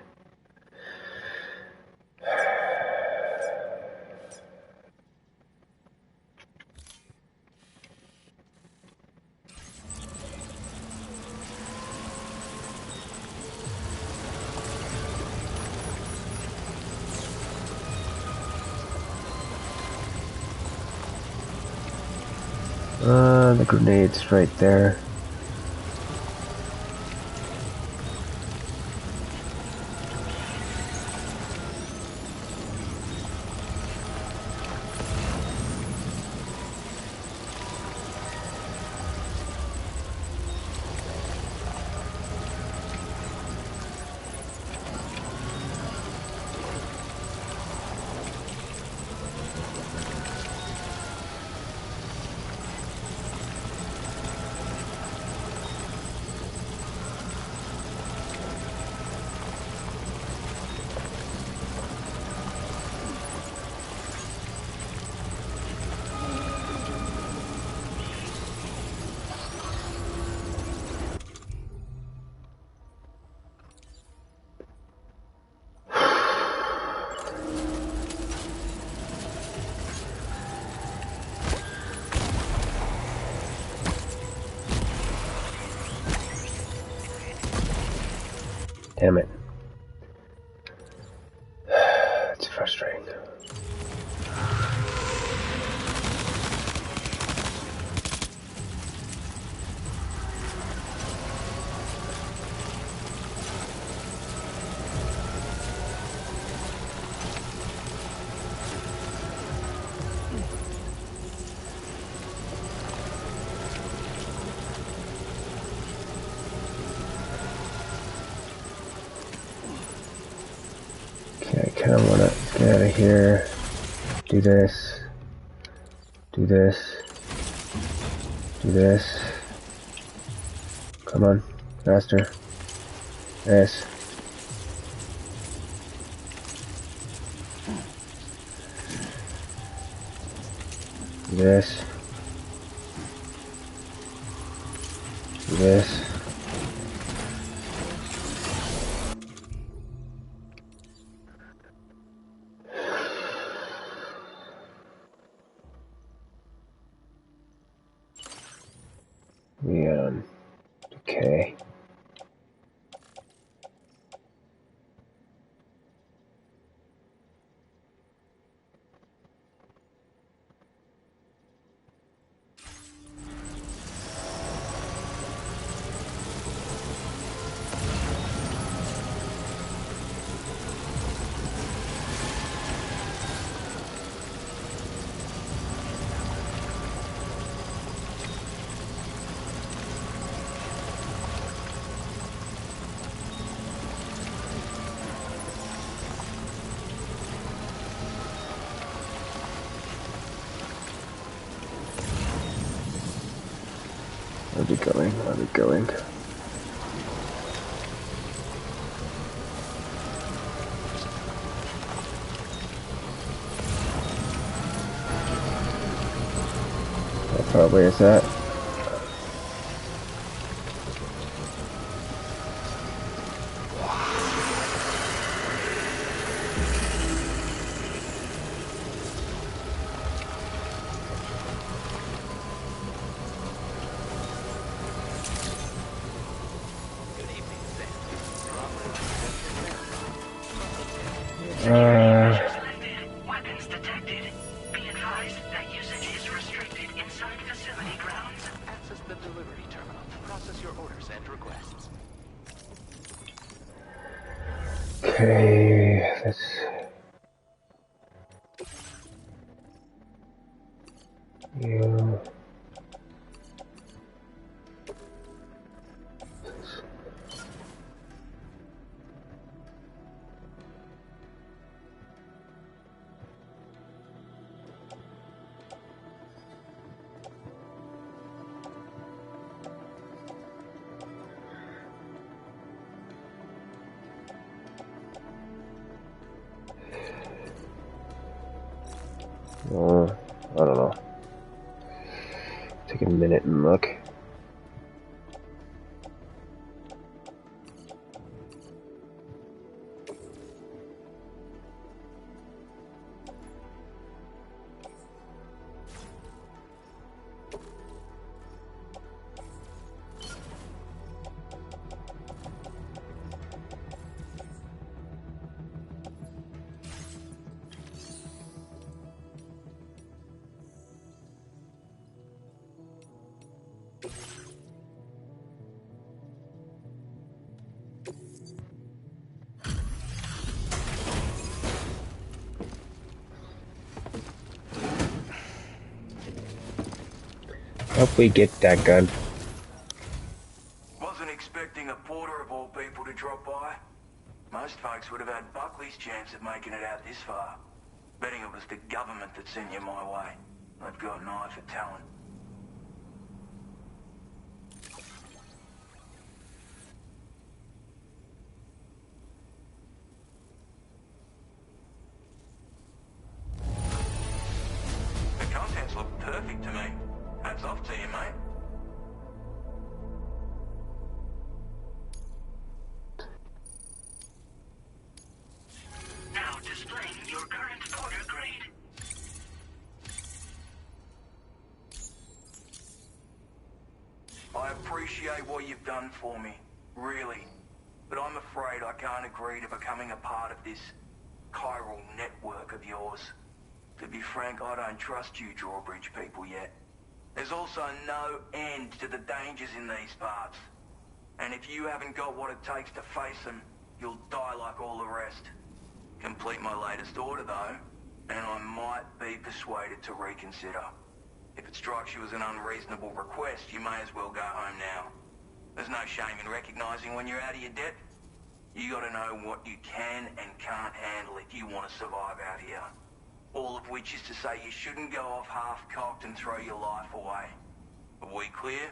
The grenade's right there. Damn it. It's frustrating. Okay, I kind of want to get out of here. Do this. Do this. Do this. Come on. Faster. This. Do this. Do this. Okay. I'll be going. I'll be going. That probably is that. Weapons detected. Be advised that usage is restricted inside facility grounds. Access the delivery terminal to process your orders and requests. Okay, let's. You. I don't know. Take a minute and look. Hope we get that gun. Wasn't expecting a porter of all people to drop by. Most folks would have had Buckley's chance of making it out this far. Betting it was the government that sent you my way. They've got an eye for talent. The contents look perfect to me. Hats off to you, mate. Now displaying your current porter grade. I appreciate what you've done for me. Really. but I'm afraid I can't agree to becoming a part of this chiral network of yours. To be frank, I don't trust you drawbridge people yet. There's also no end to the dangers in these parts. And if you haven't got what it takes to face them, you'll die like all the rest. Complete my latest order though, and I might be persuaded to reconsider. If it strikes you as an unreasonable request, you may as well go home now. There's no shame in recognizing when you're out of your depth. You gotta know what you can and can't handle if you want to survive out here. All of which is to say you shouldn't go off half-cocked and throw your life away. Are we clear?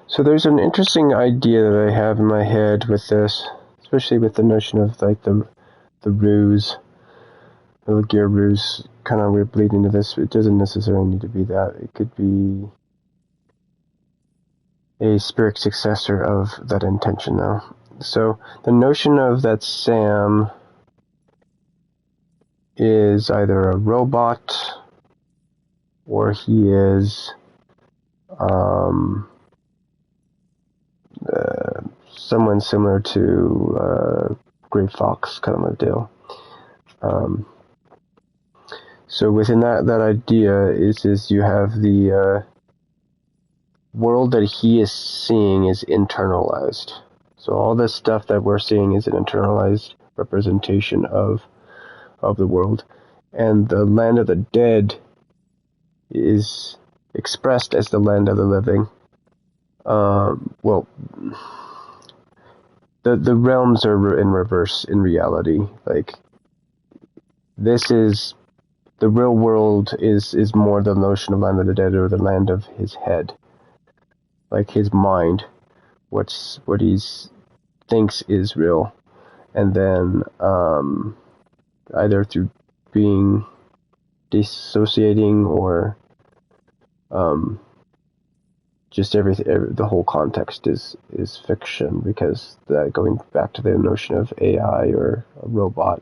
So there's an interesting idea that I have in my head with this, especially with the notion of like the ruse, the gear ruse, kind of we're bleeding into this. It doesn't necessarily need to be that. It could be a spirit successor of that intention, though. So the notion of that Sam is either a robot or he is someone similar to Grey Fox kind of a deal. So within that idea is you have the world that he is seeing is internalized. So all this stuff that we're seeing is an internalized representation of the world. And the land of the dead is expressed as the land of the living. Well, the realms are in reverse in reality. Like, this is the real world is more the notion of land of the dead or the land of his head, like his mind, what he's thinks is real, and then either through being dissociating or just the whole context is fiction, because going back to the notion of AI or a robot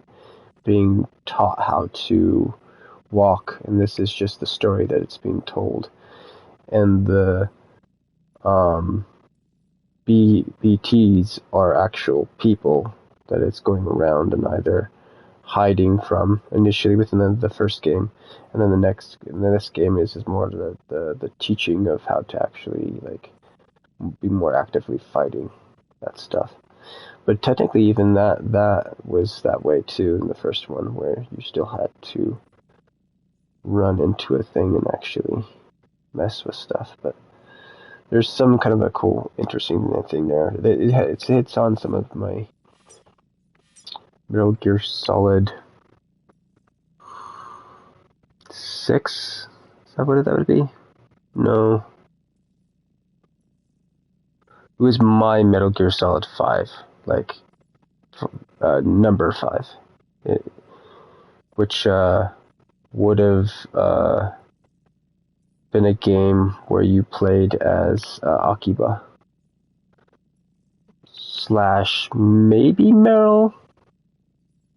being taught how to walk, and this is just the story that it's being told, and the BTs are actual people that it's going around and either hiding from initially within the first game, and then the next game is more the teaching of how to actually like be more actively fighting that stuff. But technically even that was that way too in the first one, where you still had to run into a thing and actually mess with stuff. But there's some kind of a cool, interesting thing there. It hits on some of my Metal Gear Solid 6? Is that what that would be? No. It was my Metal Gear Solid 5, like number 5, which would have been a game where you played as Akiba / maybe Meryl.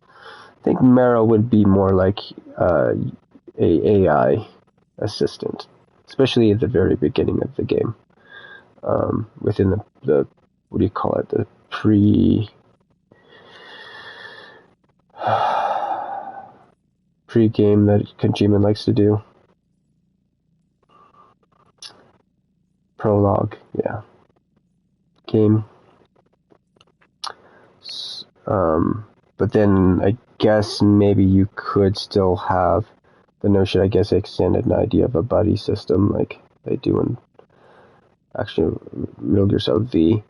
I think Meryl would be more like a AI assistant, especially at the very beginning of the game. Within the what do you call it? The pre-game that Kojima likes to do. Prologue, yeah. Game. But then I guess maybe you could still have the notion, I guess, extended an idea of a buddy system like they do in actually Metal Gear Solid V,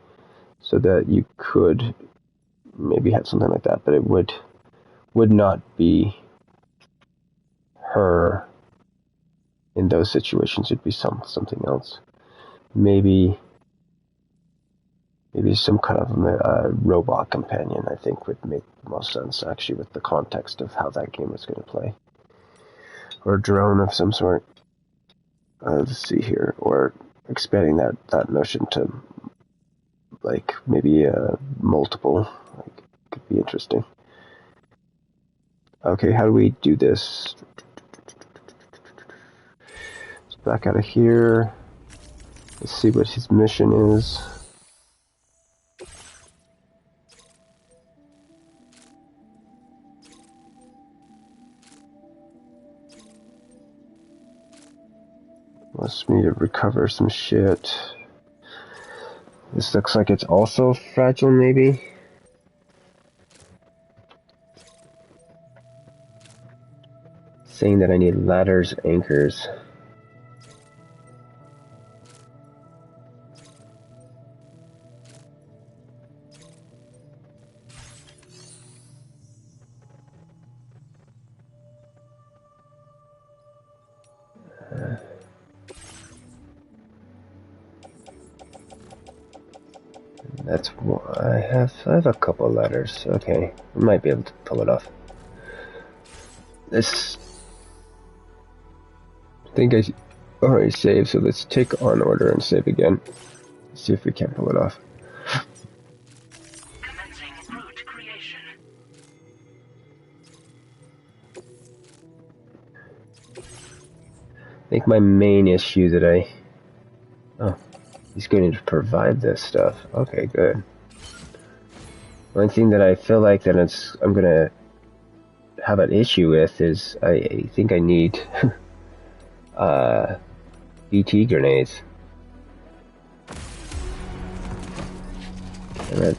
so that you could maybe have something like that, but it would not be her in those situations. It'd be something else. Maybe some kind of a robot companion, I think, would make most sense, actually, with the context of how that game was going to play. Or a drone of some sort. Let's see here. Or expanding that notion to, like, maybe multiple. Like, could be interesting. Okay, how do we do this? Let's back out of here. Let's see what his mission is. Wants me to recover some shit. This looks like it's also fragile, maybe? Saying that I need ladders, anchors. That's why I have a couple ladders. Okay, I might be able to pull it off. This, I think I already saved, so let's take on order and save again. See if we can pull it off. Commencing route creation. I think my main issue that he's going to provide this stuff. Okay, good. One thing that I feel like that I'm going to have an issue with is I think I need BT grenades. And I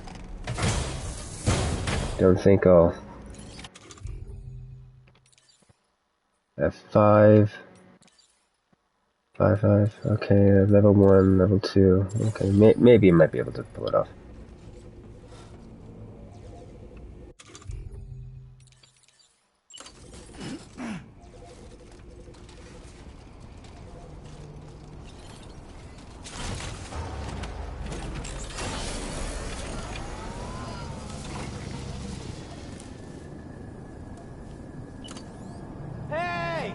don't think I'll have 5. Okay, level 1, level 2. Okay, maybe I might be able to pull it off. Hey!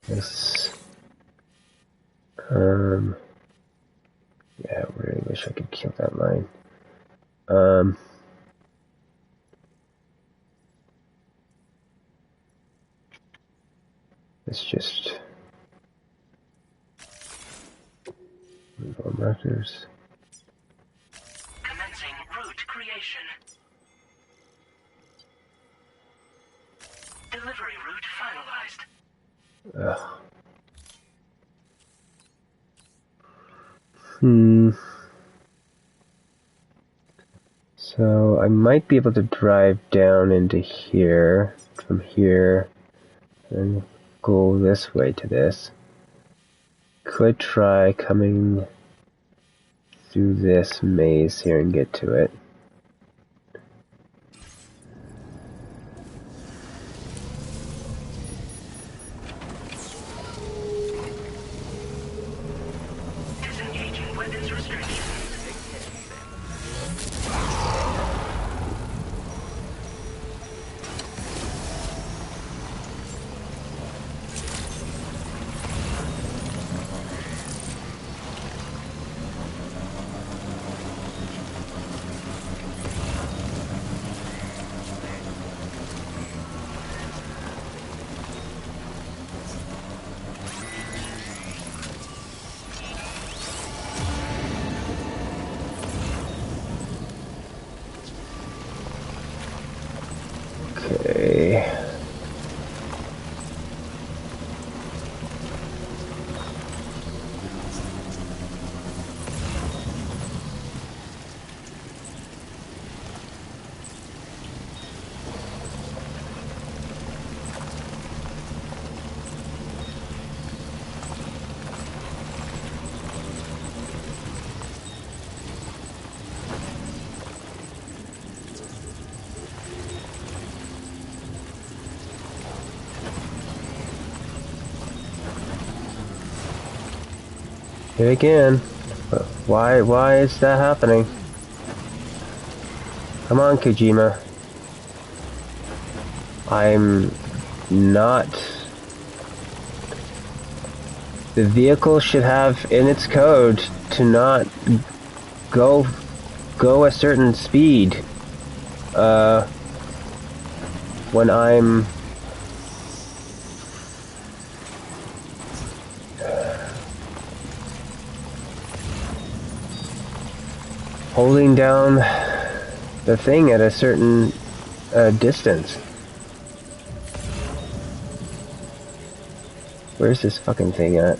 Yes. Yeah, I really wish I could kill that line. Let's just move on markers. Commencing route creation. Delivery route finalized. Ugh. So I might be able to drive down into here, from here, and go this way to this. Could try coming through this maze here and get to it. Disengaging weapons restrictions. Hit again. Why is that happening? Come on, Kojima. I'm not... The vehicle should have in its code to not go a certain speed. When I'm... holding down the thing at a certain distance. Where's this fucking thing at?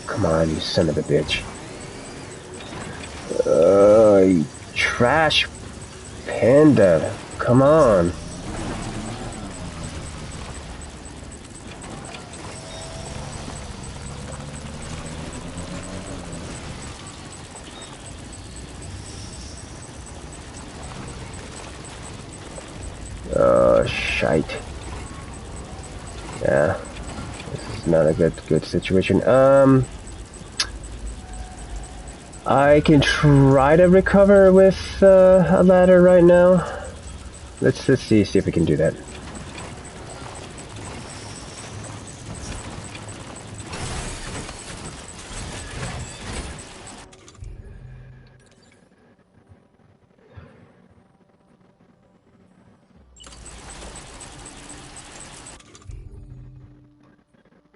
Come on, you son of a bitch. You trash panda. Come on. Oh, shite. Yeah. This is not a good situation. I can try to recover with a ladder right now. Let's see if we can do that.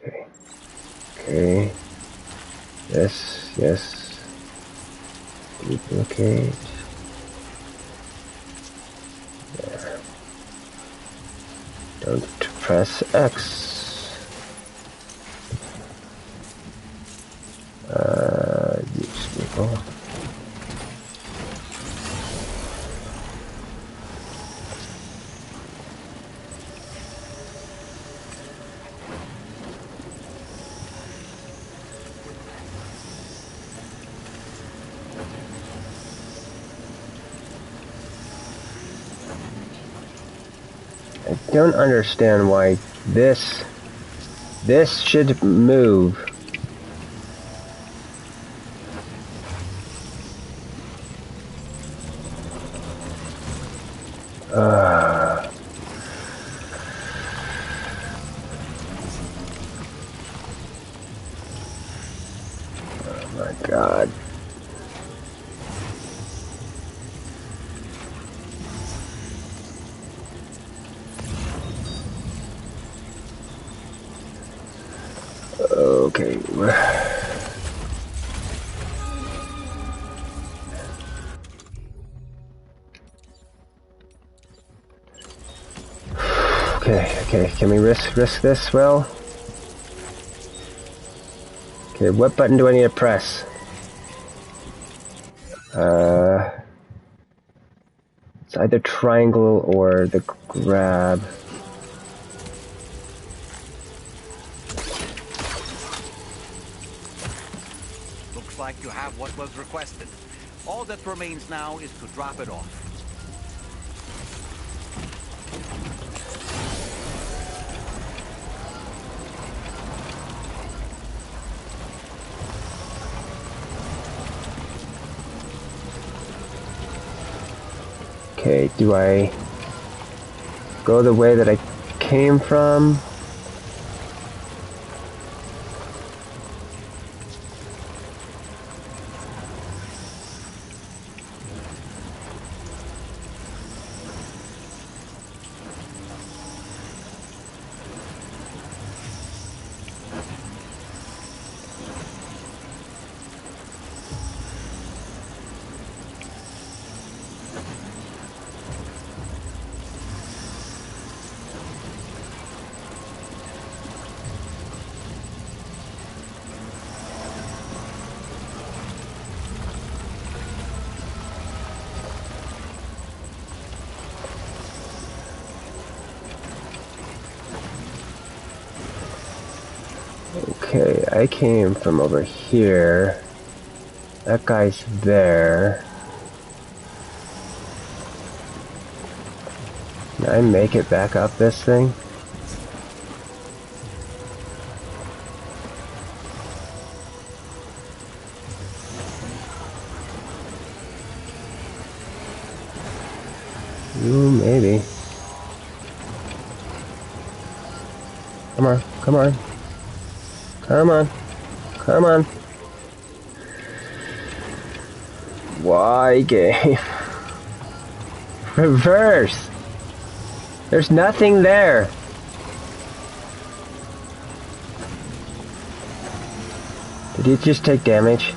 Okay. Okay. Yes. Duplicate. There. Don't press X. Use vehicle. I don't understand why this should move. Oh my God. Okay. Okay. Can we risk this? Well. Okay. What button do I need to press? It's either triangle or the grab. Looks like you have what was requested. All that remains now is to drop it off. Okay, do I go the way that I came from? Okay, I came from over here. That guy's there. Can I make it back up this thing? Ooh, maybe. Come on, come on. Come on. Come on. Why, game? Reverse! There's nothing there! Did you just take damage?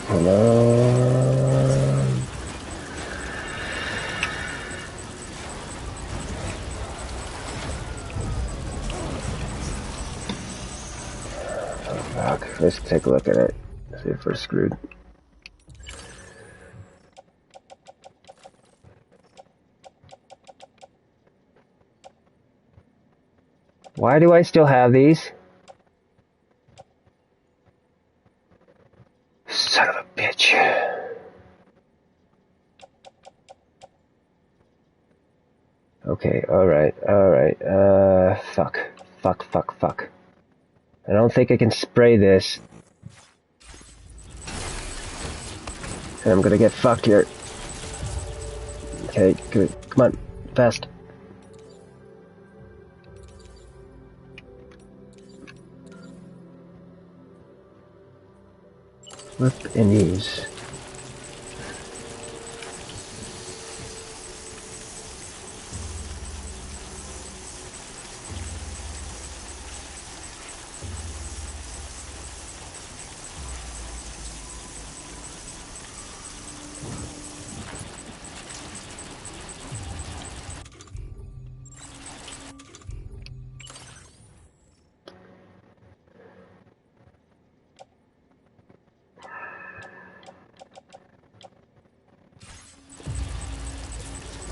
Hello? Fuck, let's take a look at it. See if we're screwed. Why do I still have these? Son of a bitch. Okay, alright. Fuck. Fuck. I don't think I can spray this. And I'm gonna get fucked here. Okay, good. Come on, fast. Whip and use.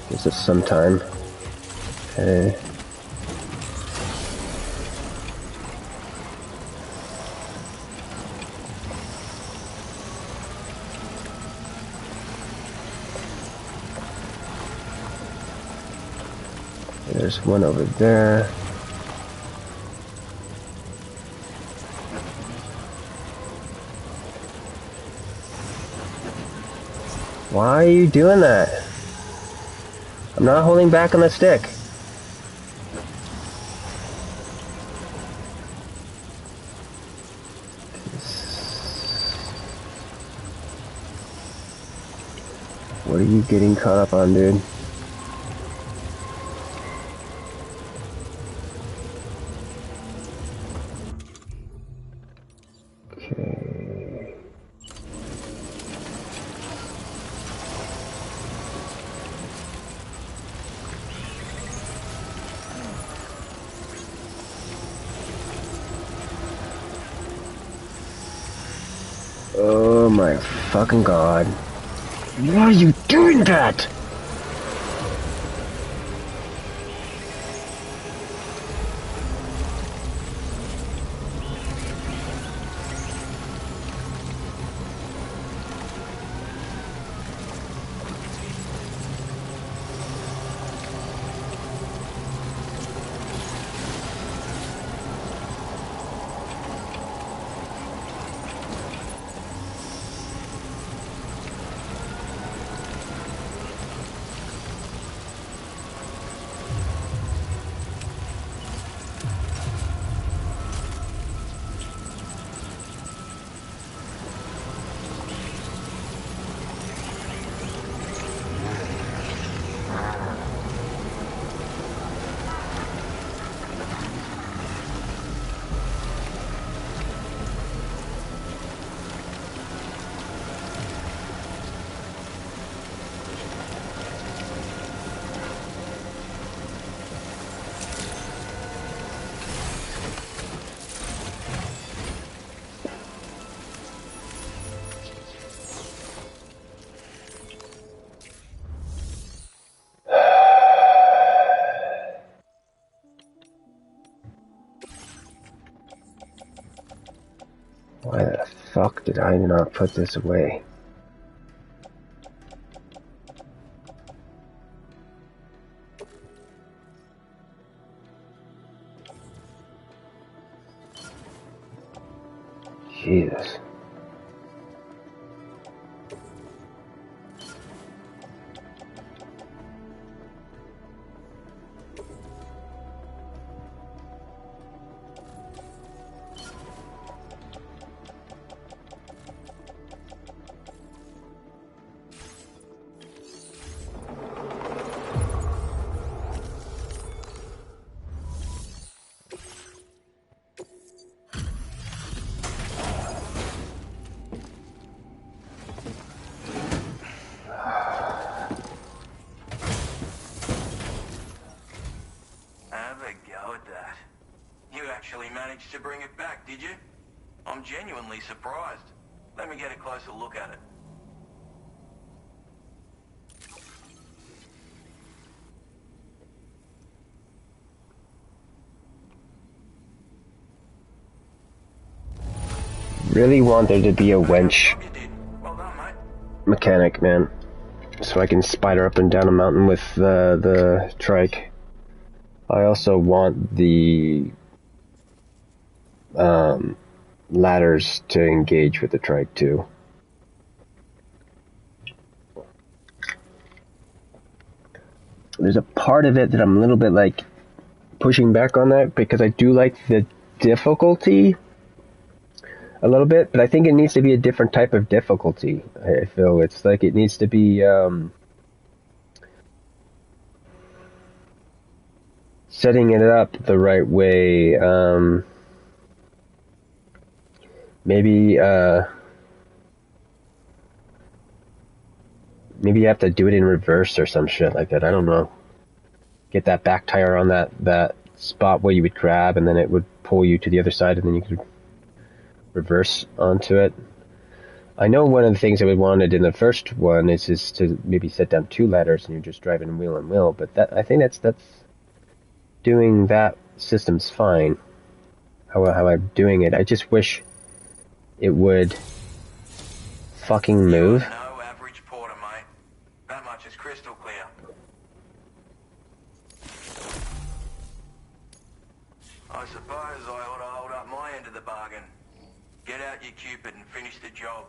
Gives us some time. Okay. There's one over there. Why are you doing that? I'm not holding back on the stick. What are you getting caught up on, dude? Okay. Oh my fucking god. Why are you doing that? Why the fuck did I not put this away? Jesus. Have a go at that. You actually managed to bring it back, did you? I'm genuinely surprised. Let me get a closer look at it. Really want there to be a wench Job you did. Well done, mate. mechanic, man. So I can spider up and down a mountain with the trike. I also want the ladders to engage with the trike too. There's a part of it that I'm a little bit like pushing back on that because I do like the difficulty a little bit, but I think it needs to be a different type of difficulty. I feel it's like it needs to be setting it up the right way. Maybe maybe you have to do it in reverse or some shit like that. I don't know. Get that back tire on that spot where you would grab, and then it would pull you to the other side, and then you could reverse onto it. I know one of the things that we wanted in the first one is just to maybe set down 2 ladders and you're just driving wheel on wheel, but that I think that's doing that system's fine. How I'm doing it. I just wish it would fucking move. No average porter, mate. That much is crystal clear. I suppose I ought to hold up my end of the bargain. Get out your Cupid and finish the job.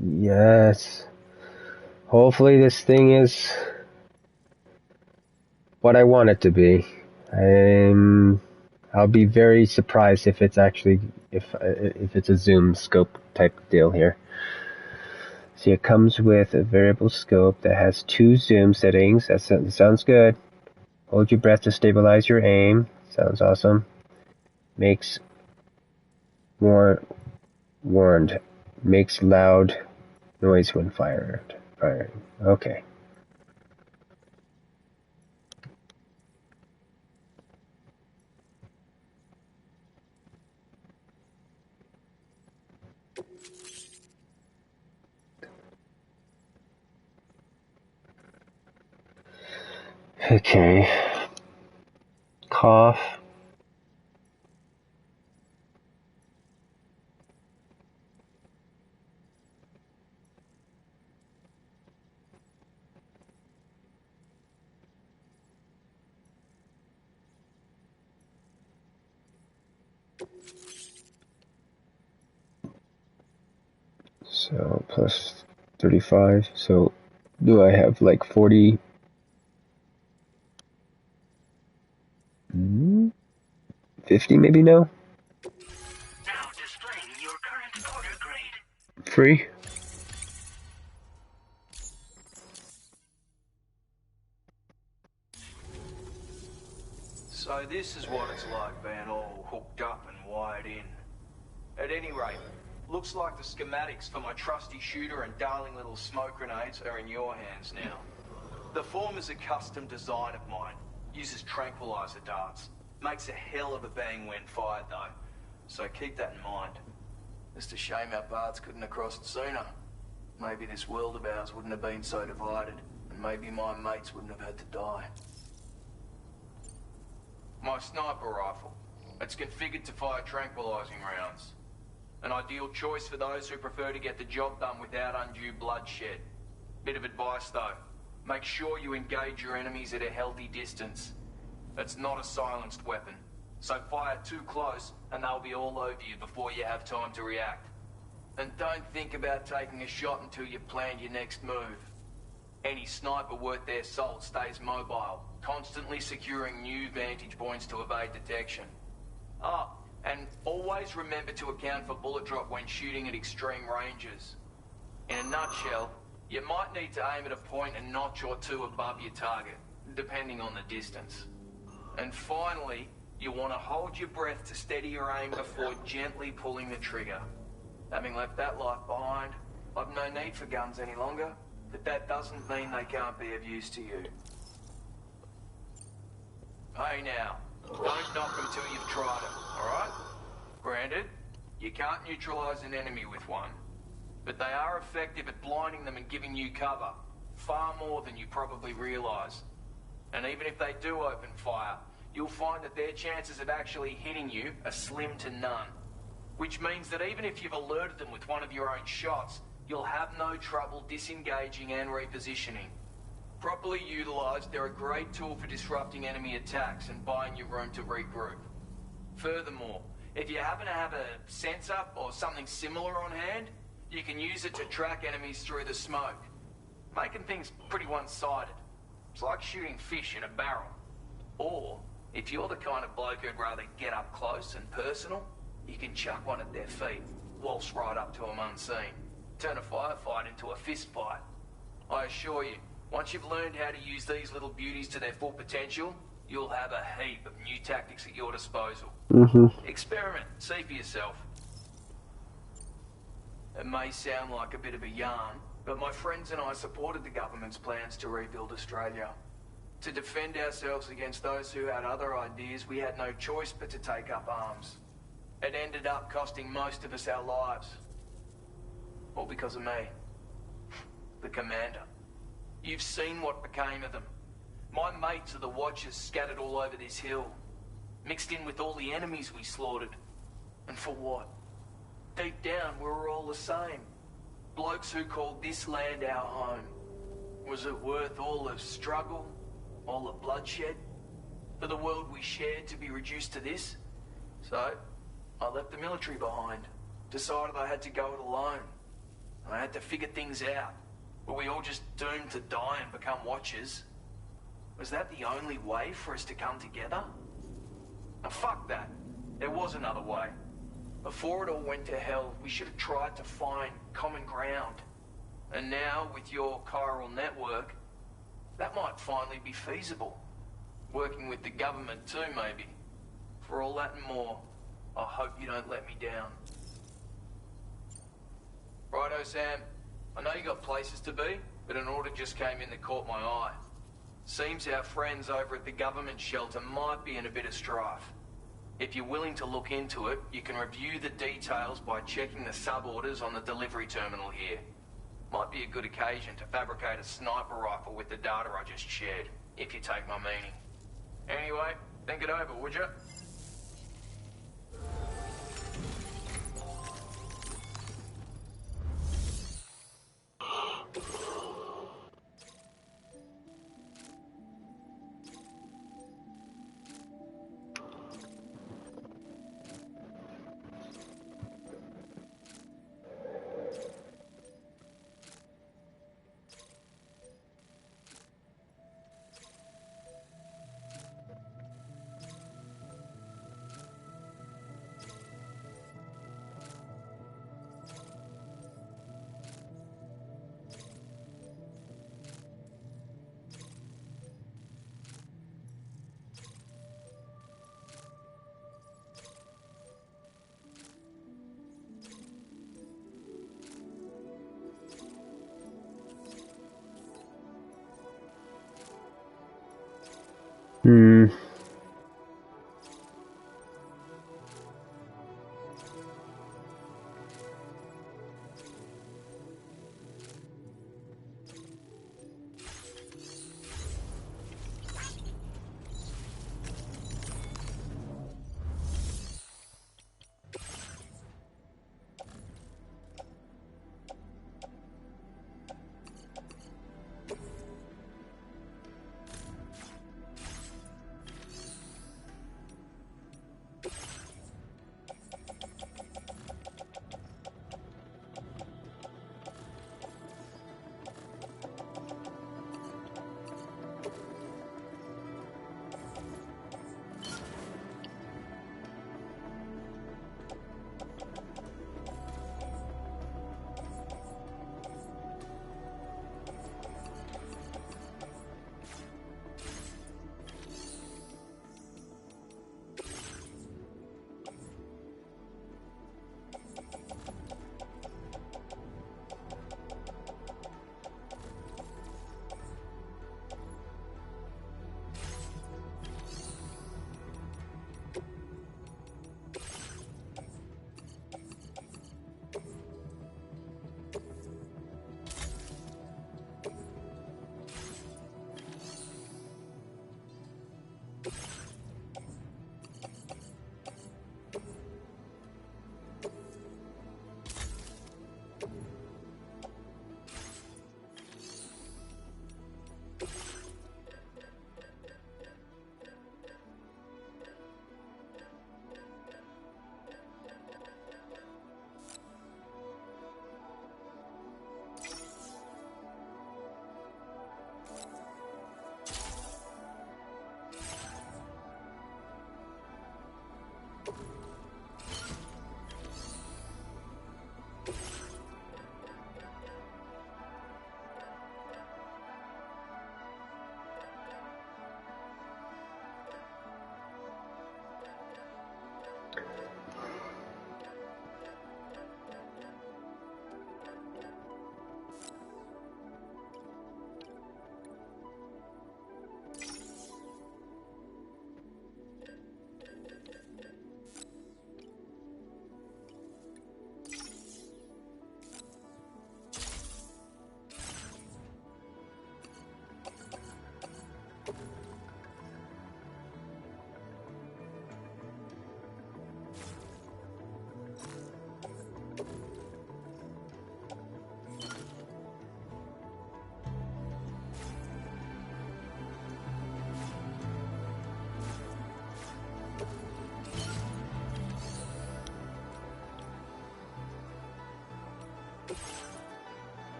Yes. Hopefully this thing is what I want it to be. I'll be very surprised if it's actually if it's a zoom scope type deal here. See, it comes with a variable scope that has 2 zoom settings. That sounds good. Hold your breath to stabilize your aim. Sounds awesome. Makes warned. Makes loud noise when firing. Okay. Okay. Cough. So plus 35. So do I have like 40? 50 maybe now? Now displaying your current order grade. Free? So this is what it's like being all hooked up and wired in. At any rate, looks like the schematics for my trusty shooter and darling little smoke grenades are in your hands now. The form is a custom design of mine. Uses tranquilizer darts. Makes a hell of a bang when fired though. So keep that in mind. Just a shame our paths couldn't have crossed sooner. Maybe this world of ours wouldn't have been so divided. And maybe my mates wouldn't have had to die. My sniper rifle. It's configured to fire tranquilizing rounds. An ideal choice for those who prefer to get the job done without undue bloodshed. Bit of advice though. Make sure you engage your enemies at a healthy distance. It's not a silenced weapon, so fire too close and they'll be all over you before you have time to react. And don't think about taking a shot until you've planned your next move. Any sniper worth their salt stays mobile, constantly securing new vantage points to evade detection. Ah, and always remember to account for bullet drop when shooting at extreme ranges. In a nutshell, you might need to aim at a point a notch or two above your target, depending on the distance. And finally, you want to hold your breath to steady your aim before gently pulling the trigger. Having left that life behind, I've no need for guns any longer, but that doesn't mean they can't be of use to you. Hey now, don't knock them till you've tried it, alright? Granted, you can't neutralize an enemy with one, but they are effective at blinding them and giving you cover, far more than you probably realize. And even if they do open fire, you'll find that their chances of actually hitting you are slim to none. Which means that even if you've alerted them with one of your own shots, you'll have no trouble disengaging and repositioning. Properly utilized, they're a great tool for disrupting enemy attacks and buying you room to regroup. Furthermore, if you happen to have a sensor or something similar on hand, you can use it to track enemies through the smoke, making things pretty one-sided. It's like shooting fish in a barrel. Or, if you're the kind of bloke who'd rather get up close and personal, you can chuck one at their feet, waltz right up to them unseen, turn a firefight into a fist fight. I assure you, once you've learned how to use these little beauties to their full potential, you'll have a heap of new tactics at your disposal. Experiment, see for yourself. It may sound like a bit of a yarn, but my friends and I supported the government's plans to rebuild Australia. To defend ourselves against those who had other ideas, we had no choice but to take up arms. It ended up costing most of us our lives. All because of me. The commander. You've seen what became of them. My mates are the Watchers scattered all over this hill. Mixed in with all the enemies we slaughtered. And for what? Deep down, we were all the same. Blokes who called this land our home. Was it worth all the struggle? All the bloodshed? For the world we shared to be reduced to this? So, I left the military behind. Decided I had to go it alone. I had to figure things out. Were we all just doomed to die and become Watchers? Was that the only way for us to come together? Now fuck that. There was another way. Before it all went to hell, we should have tried to find common ground. And now, with your chiral network, that might finally be feasible. Working with the government too, maybe. For all that and more, I hope you don't let me down. Righto, Sam. I know you got places to be, but an order just came in that caught my eye. Seems our friends over at the government shelter might be in a bit of strife. If you're willing to look into it, you can review the details by checking the sub-orders on the delivery terminal here. Might be a good occasion to fabricate a sniper rifle with the data I just shared, if you take my meaning. Anyway, think it over, would you?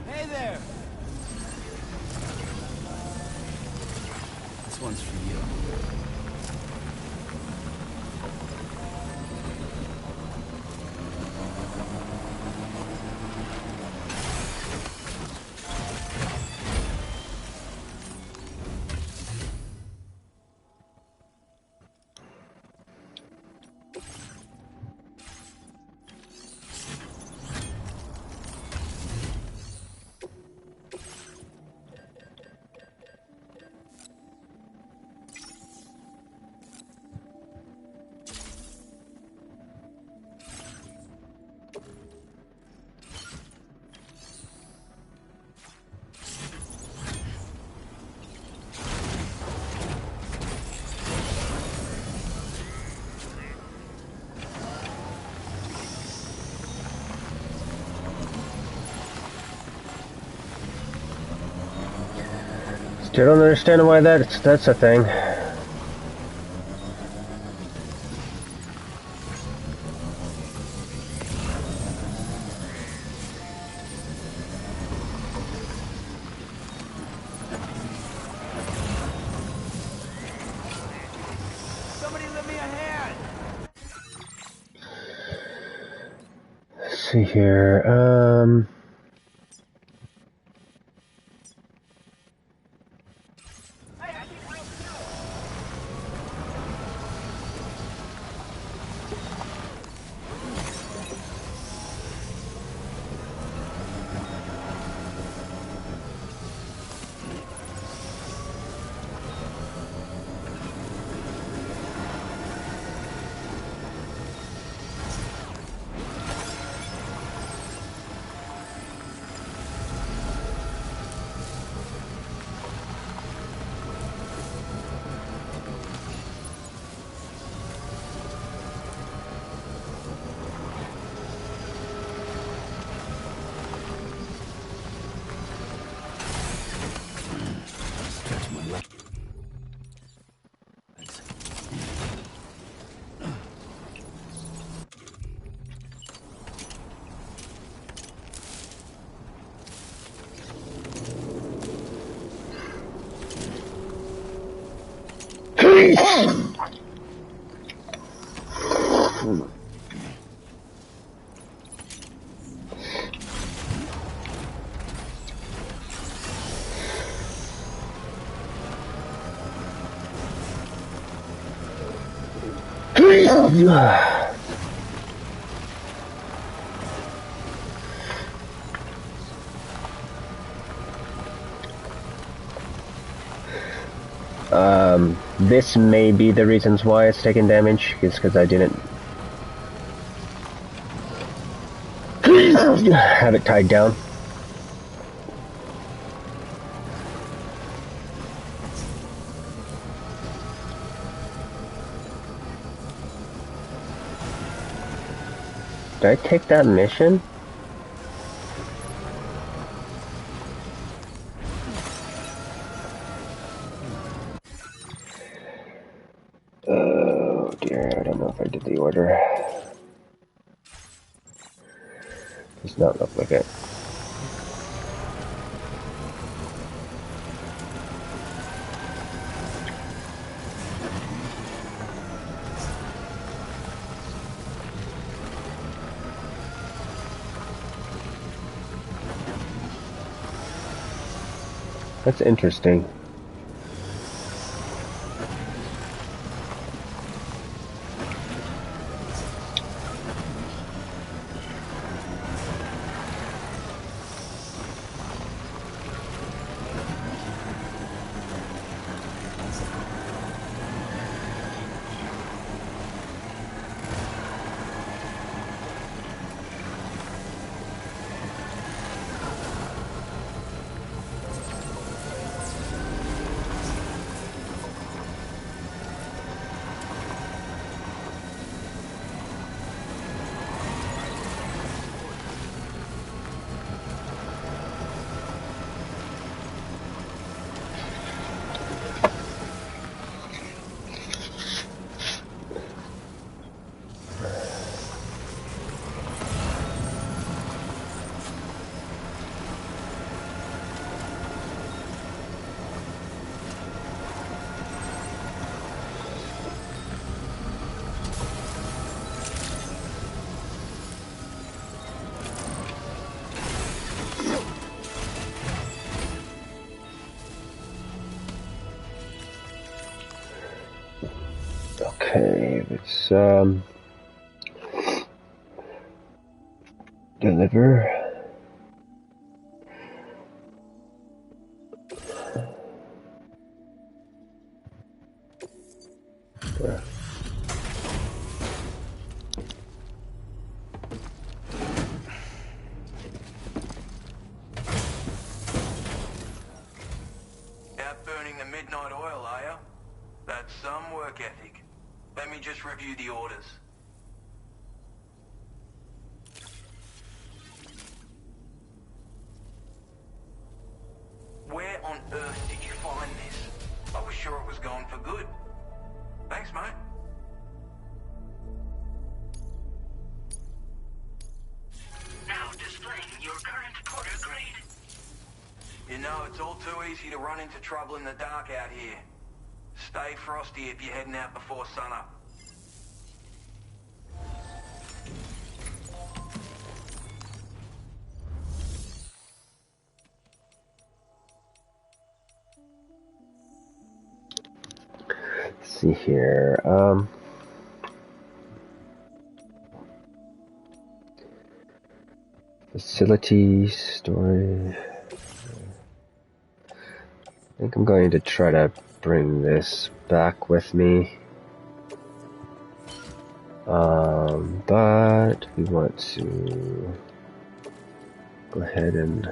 Hey there! This one's for you. Still don't understand why that's a thing. Somebody lend me a hand! Let's see here. This may be the reasons why it's taking damage, is because I didn't have it tied down. Did I take that mission? Oh dear, I don't know if I did the order. Does not look like it. That's interesting. Okay, let's deliver. Out burning the midnight oil, are ya? That's some work ethic. Let me just review the orders. Where on earth did you find this? I was sure it was gone for good. Thanks, mate. Now displaying your current quarter grade. You know, it's all too easy to run into trouble in the dark out here. Stay frosty if you're heading out before sunup. Let's see here. Facilities, storage. I think I'm going to try to bring this back with me. But we want to go ahead and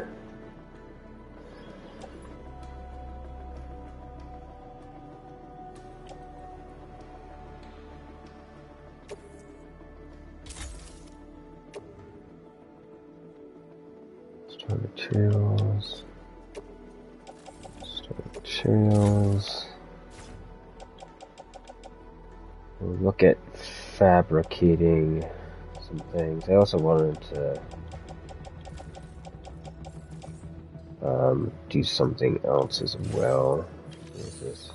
store materials. Materials. We'll look at fabricating some things. I also wanted to do something else as well. What is this?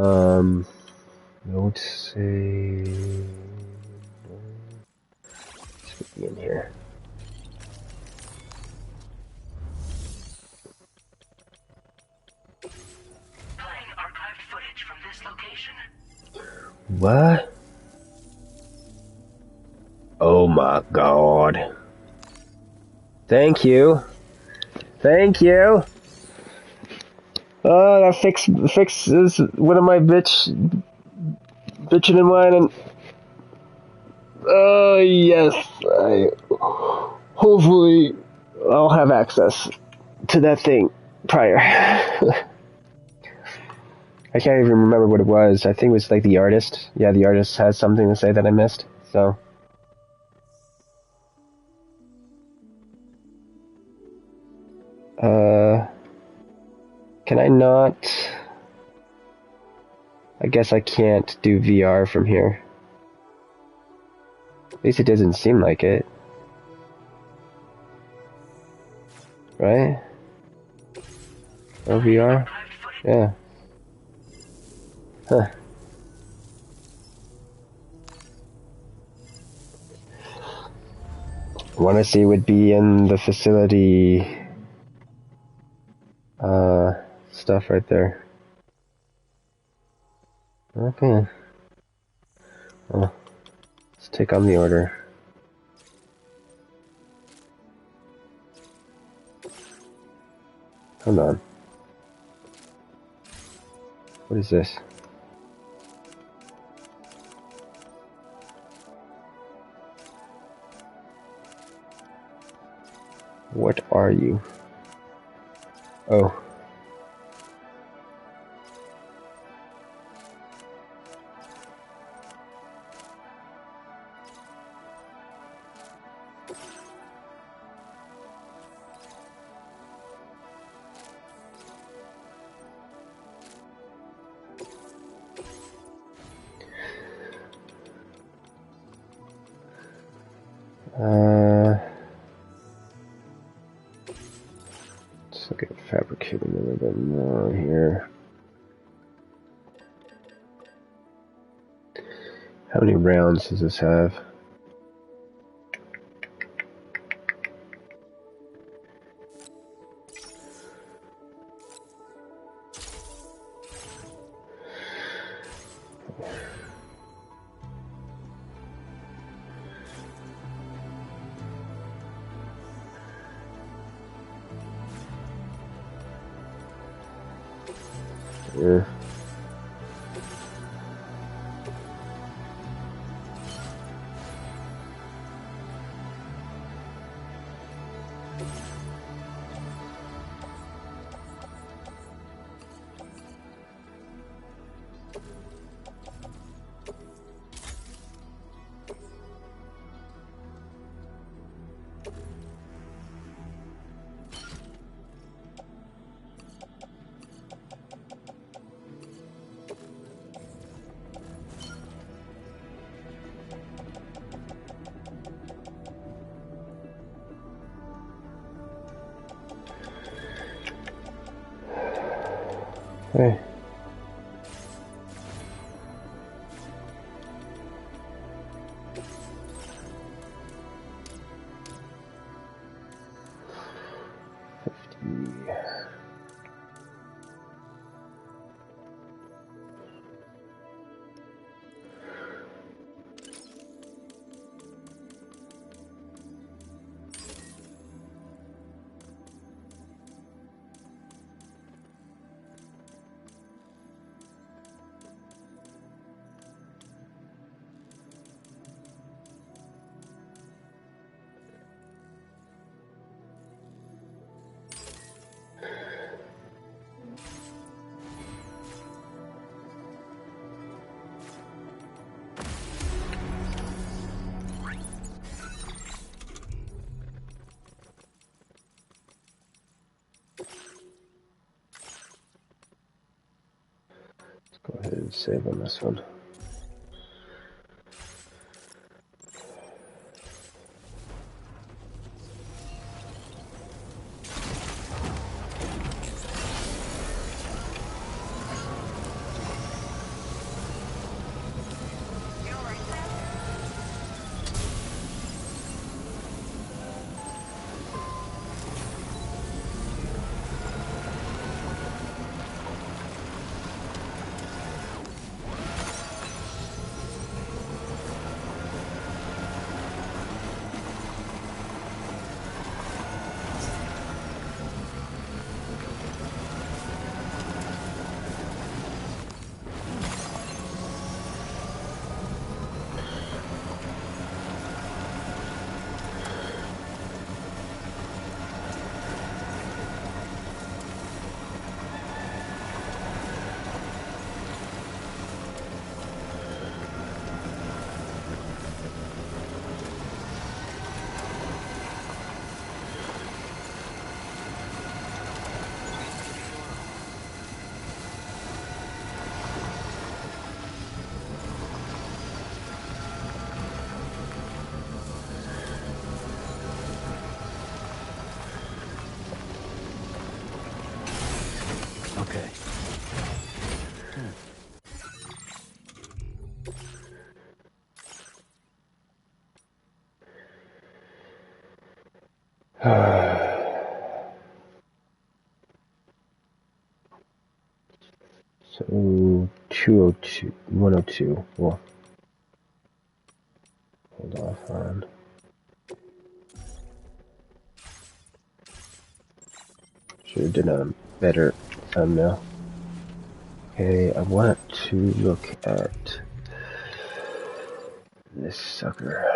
I would say should be in here. Playing archived footage from this location. What? Oh my god. Thank you. Thank you. Oh, that fixes one of my bitching and whining. Oh yes. Hopefully I'll have access to that thing prior. I can't even remember what it was. I think it was like the artist. Yeah, the artist has something to say that I missed. So. Can I not? I guess I can't do VR from here. At least it doesn't seem like it. Right? No VR? Yeah. Huh. Wanna see would be in the facility stuff right there. Okay. Well, let's take on the order. Hold on. What is this? What are you? Oh. Let's look at fabricating a little bit more here. How many rounds does this have? Yeah. Hey. Go ahead and save on this one. 202, 102. Well, hold off on. Should have done a better thumbnail. Okay, I want to look at this sucker.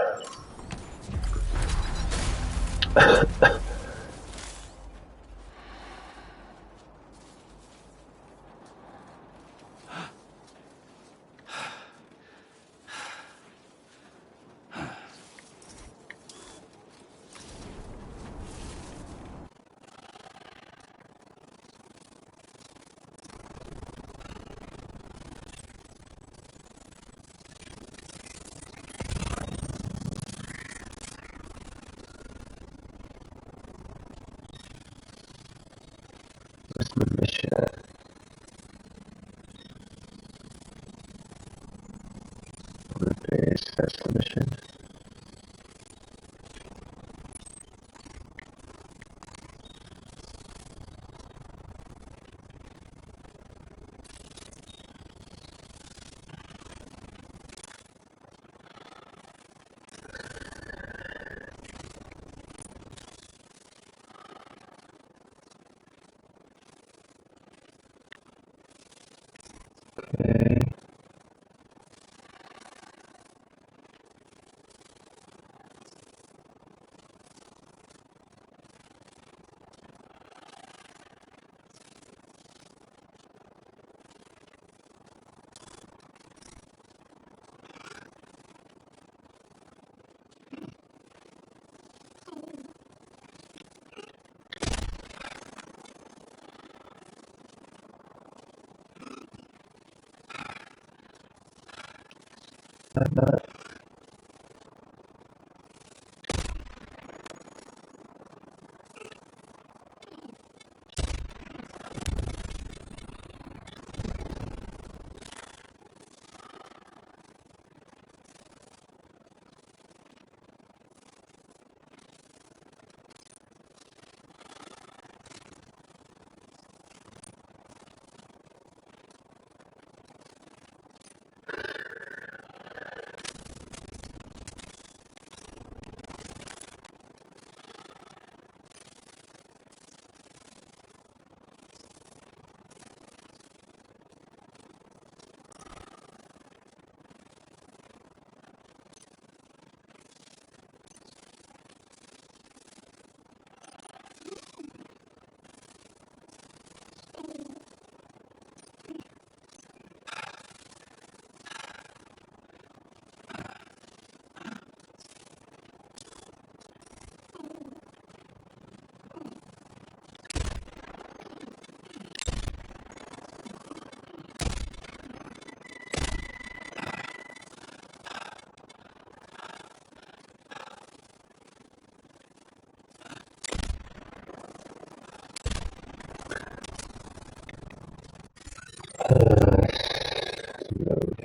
What's my mission at? Over base, that's the mission. Okay. I'm not. Load.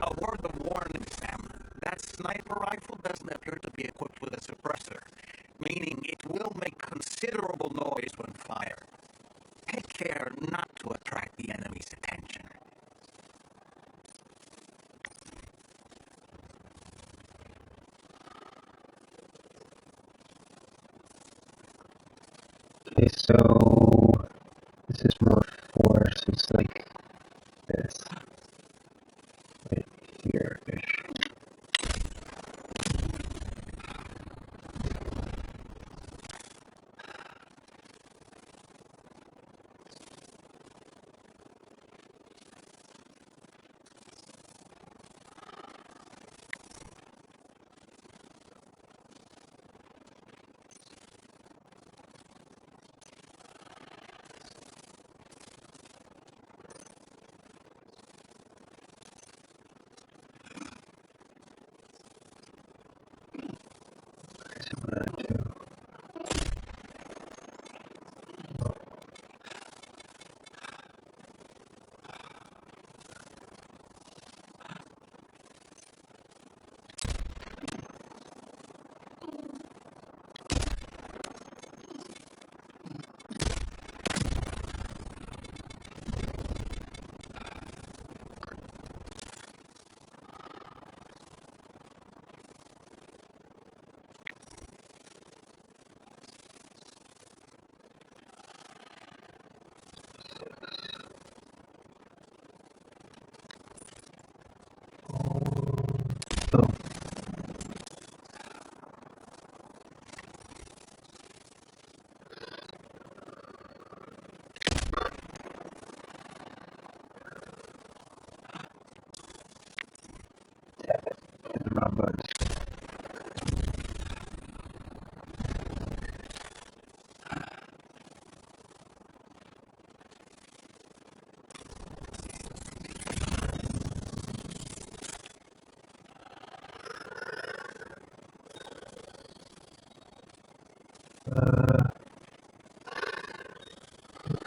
A word of warning, Sam. That sniper rifle doesn't appear to be equipped with a suppressor, meaning it will make considerable noise when fired. Take care not to attract the enemy's attention. Okay, so this is more force. It's like this right here-ish.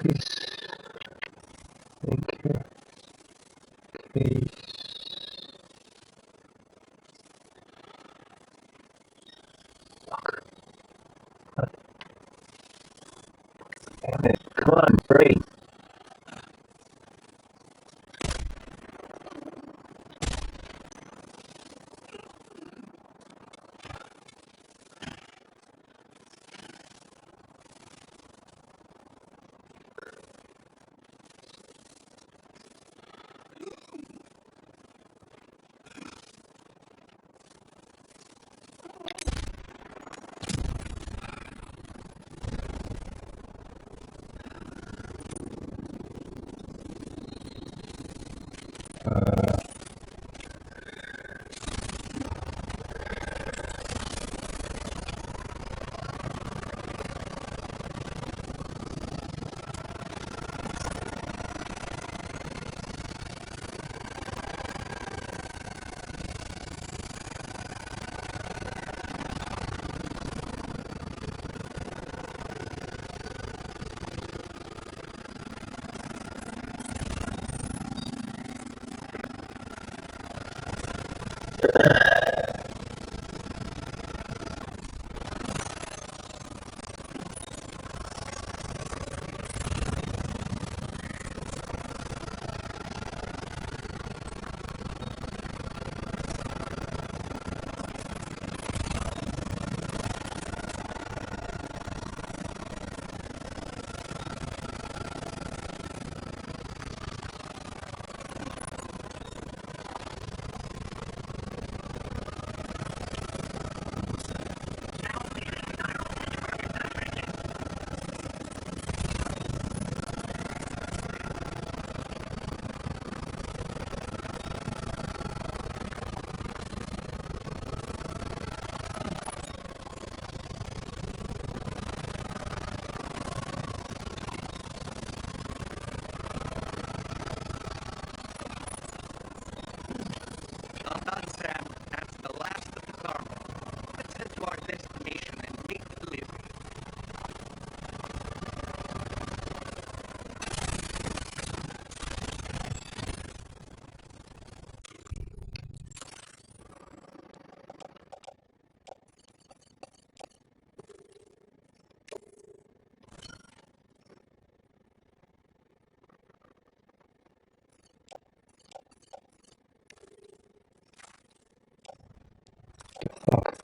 Peace. Thank you. Peace. Fuck. God damn it. Come on, break. I'm done, Sam. That's the last of the cargo. Let's head to our destination and take delivery. Fuck.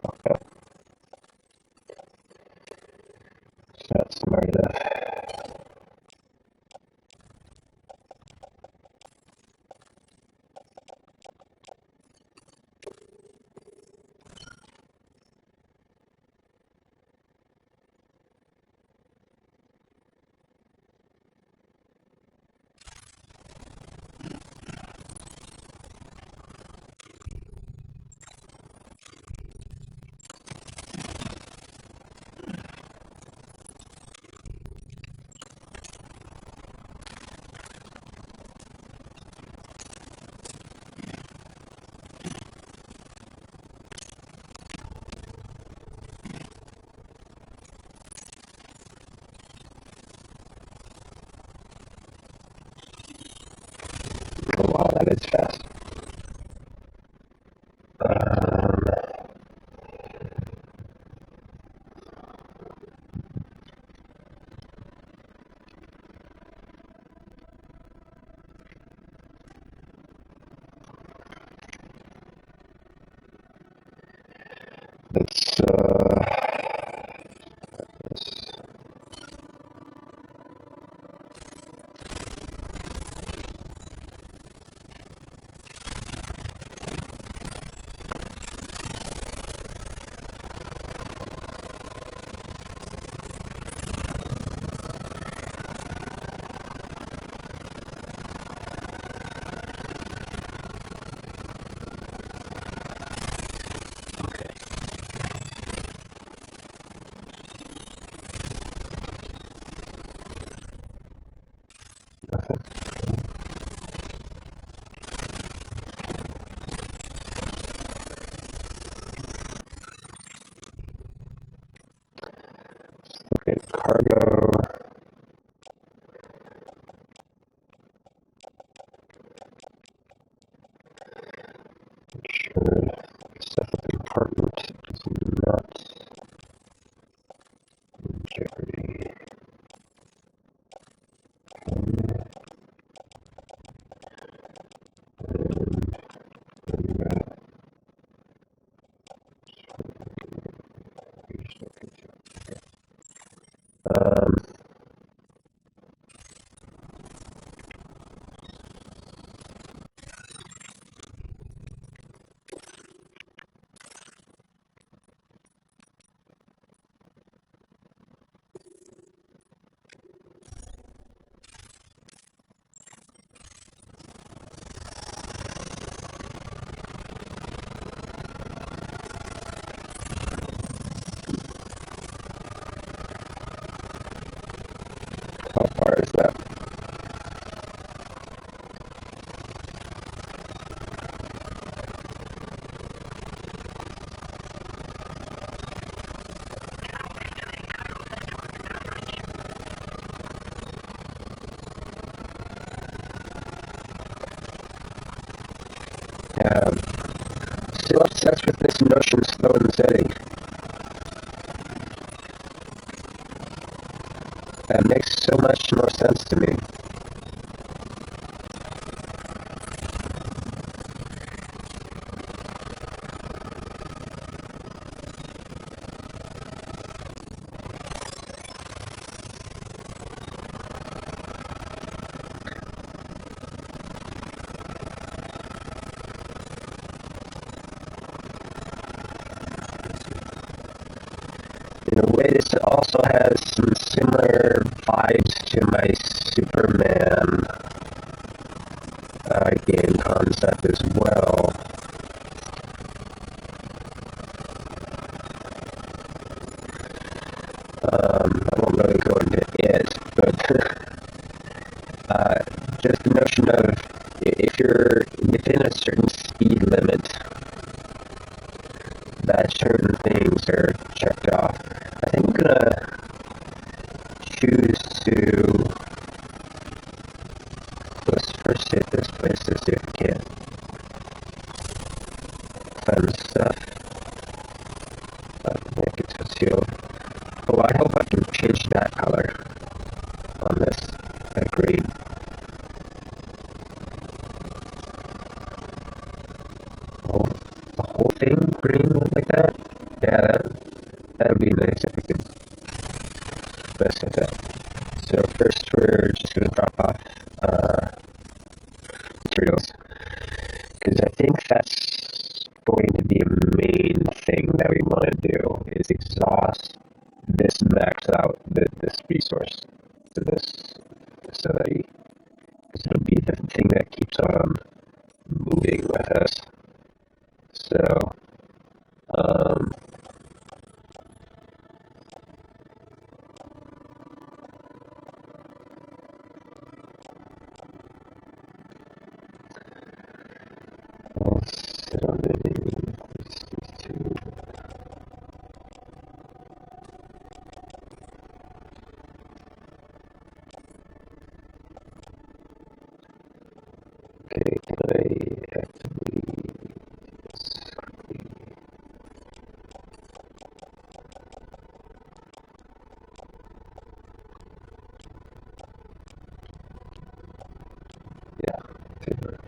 Fuck up. Not smart enough. Oh wow, that is fast. Let's Okay, cargo. Sure, stuff with important is not in jeopardy. Um, how far is that? Um, Still obsessed with this notion of slow and steady. That makes so much more sense to me. In a way, this also has some similar vibes to my Superman game concept as well. I won't really go into it, but just the notion of if you're within a certain speed limit, that certain things are checked off. I think I'm gonna choose to let's first hit this place to see if we can find the stuff. I think it's concealed. Oh, I hope I can change that color on this, that green. Oh, the whole thing green like that? Yeah, that would be nice if we could mess with that. So first we're just going to drop off materials, because I think that's going to be a main thing that we want to do, is exhaust this, max out this resource to this facility, because it'll be the thing that keeps on moving with us. So, I'll sit on these two. Okay, can I actively yeah, good.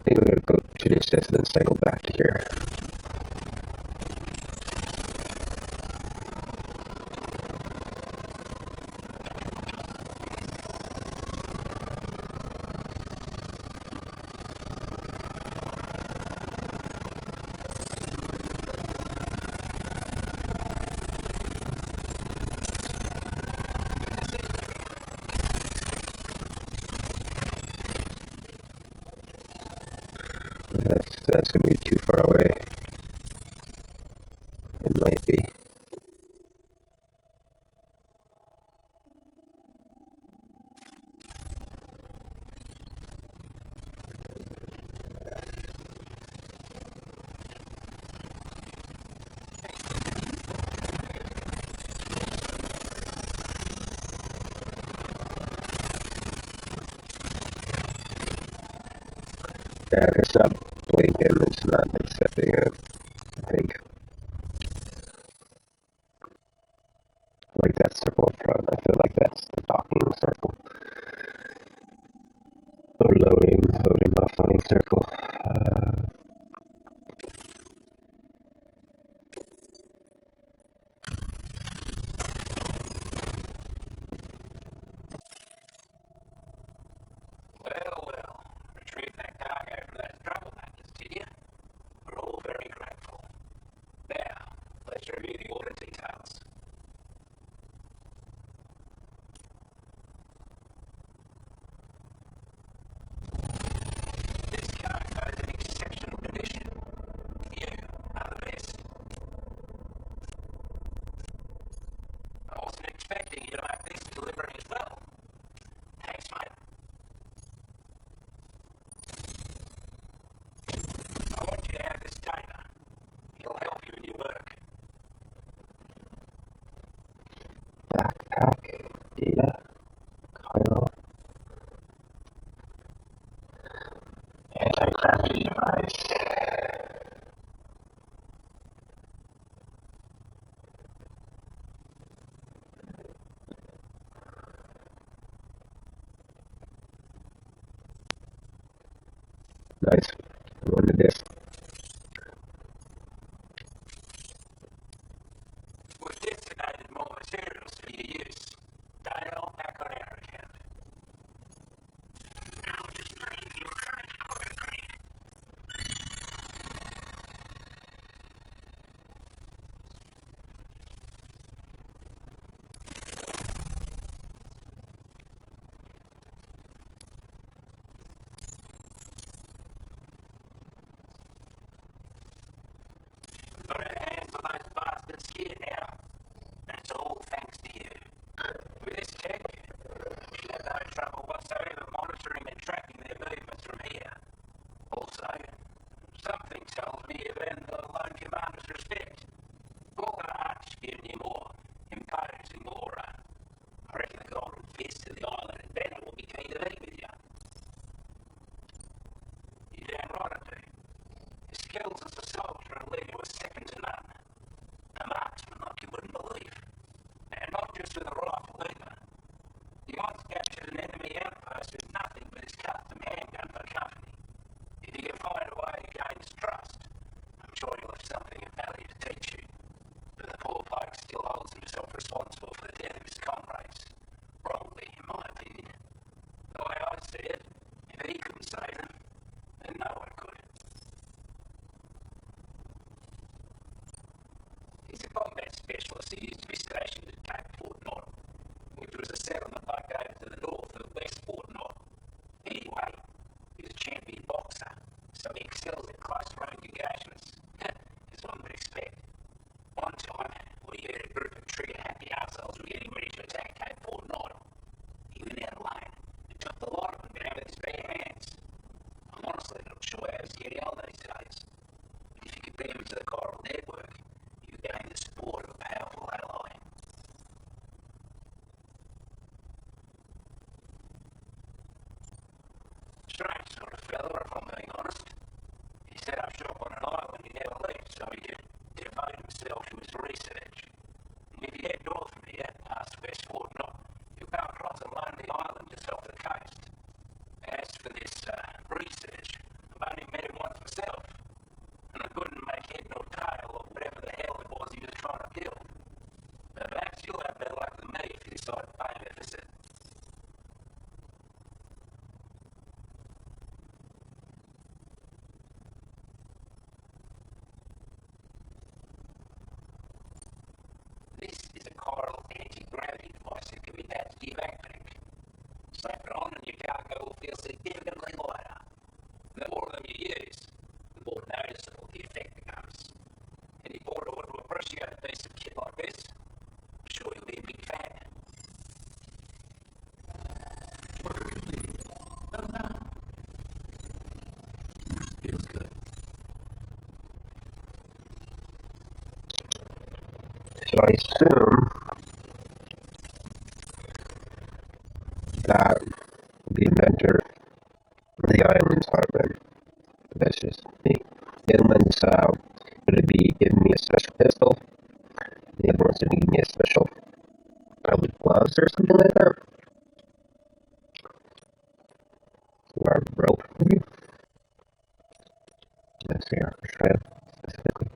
I think we're going to go to this and then cycle back to here. That's gonna be too far away. It might be. Yeah, it's not blinking, it's not accepting it, I think. Like that circle up front, I feel like that's the docking circle. Or loading off loading circle. Well, retrieve that cargo from those troublemakers, did you? We're all very grateful. Now, let's review the order details. This cargo is in exceptional condition. You are the best. I wasn't expecting you to make this delivery as well. Thanks, mate. I want you to have this data. It'll help you in your work. Backpack, data, Kyle, anti-gravity device. Nice. I wanted this. We've designated more materials for your use. Dale, back on our account. Now display your current order grade. Got our hands on those bastards here now. That's all thanks to you. With this tech, we should have no trouble whatsoever monitoring and tracking their movements from here. Also, something tells me you've earned the lone commander's respect. All that arch giving you more imposing aura. I reckon the golden fist of the island and Bennett will be keen to meet with you. You're damn right I do. Your skills as a soldier and leader were second to none. A marksman like you wouldn't believe. And not just with a rifle either. You once captured an enemy outpost with nothing but his custom handgun for company. If you can find a way to gain his trust, I'm sure you'll have something of value to teach you. But the poor bloke still holds himself responsible for the death of his comrades. Wrongly, in my opinion. The way I see it, if he couldn't save them, then no one could. He's a combat specialist who used to be stationed at Cape Fort Knott, which was a settlement like over to the north of West Fort Knott. Anyway, he's a champion boxer, so he excels at close range engagements, as one would expect. One time, we heard a group of trigger-happy assholes were getting ready to attack Cape Fort Knott. He went out alone and took the lot of them down with his bare hands. I'm honestly not sure how he's getting on these days. But if you could bring him into the coral network, you gain the support of a powerful ally. Strange sort of fella, if I'm being honest. He set up shop on an island he never left, so he could devote himself to his research. And if you head north from here, past West Fort Knott, you'll come across a lonely island just off the coast. As for this research, I've only met him once myself, and I couldn't make head nor tail of whatever the hell it was he was trying to kill. But perhaps you'll have better luck than me if you decide to pay him a visit. This is a coral anti-gravity device that can be attached to your backpack. Slap it on and your cargo will feel significantly lighter. The more of them you use, noticeable the effect becomes. Any board ought to appreciate a piece of kit like this. I'm sure you'll be a big fan. Order completed. Well done. Feels good. So I assume that the inventor of the island's hardware. That's just me. The other one's going to be giving me a special pistol. The other one's going to give me a special, probably gloves or something like that. Or a rope, maybe. Let's see, I'll try it specifically.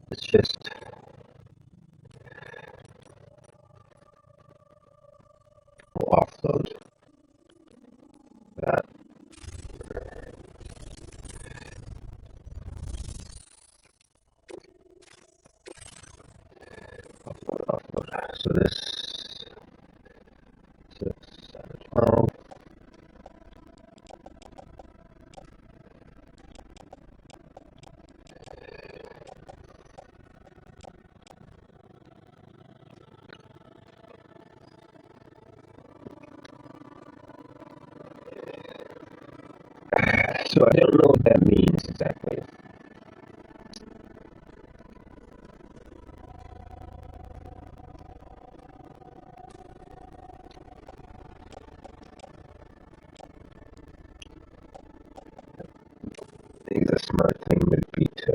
Let's just offload that. Offload. So this 6, 7, 12. So I don't know what that means exactly. I think the smart thing would be to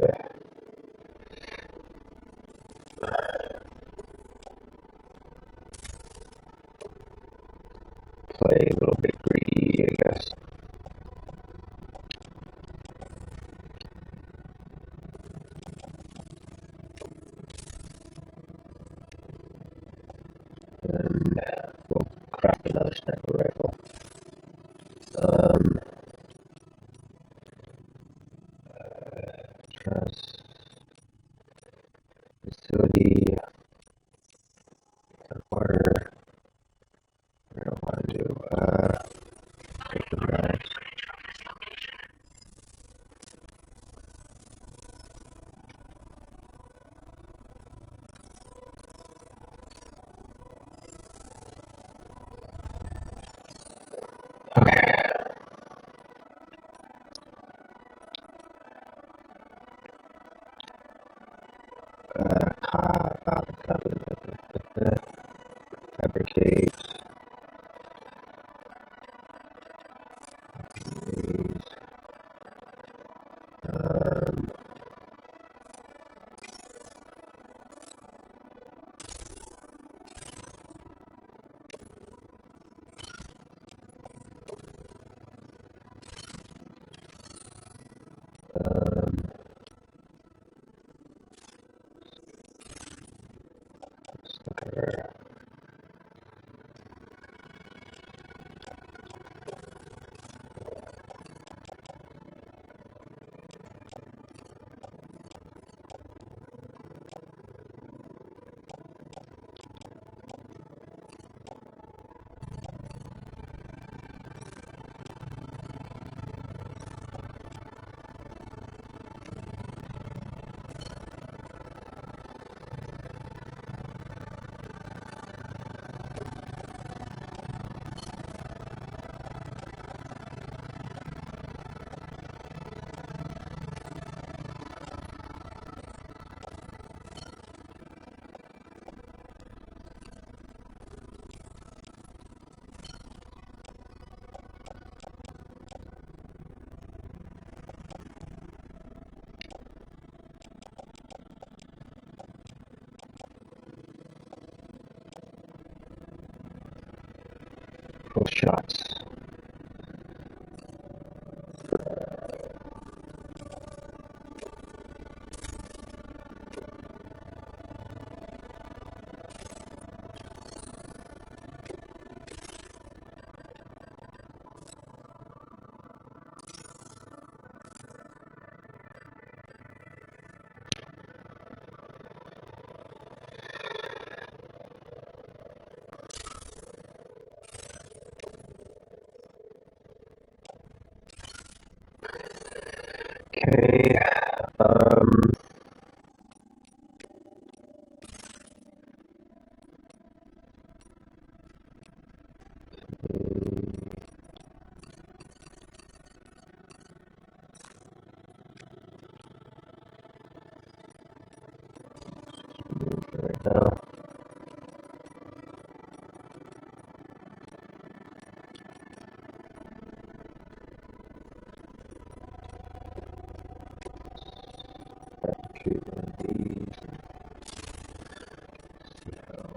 play a little bit greedy, I guess. And we'll craft another sniper rifle. Trust facility, water. I don't want to do take the knives. Fabricate. Full shots. Okay. Um. Right now. Shoot one of these. See how.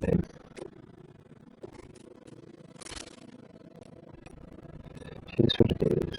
Name. Here's what it is.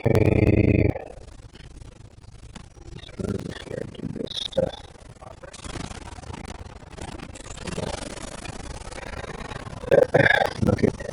Okay. So let's do this stuff. Look at that.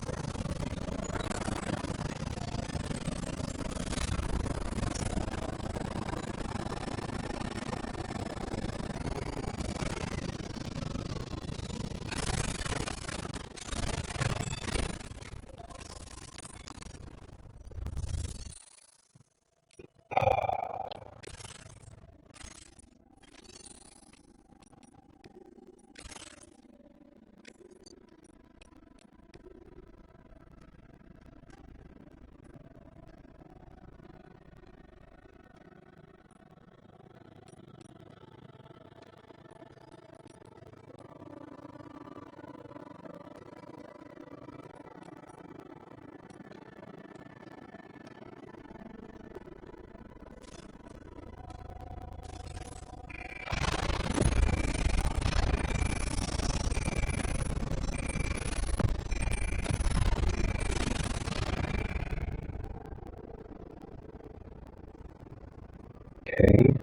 Okay.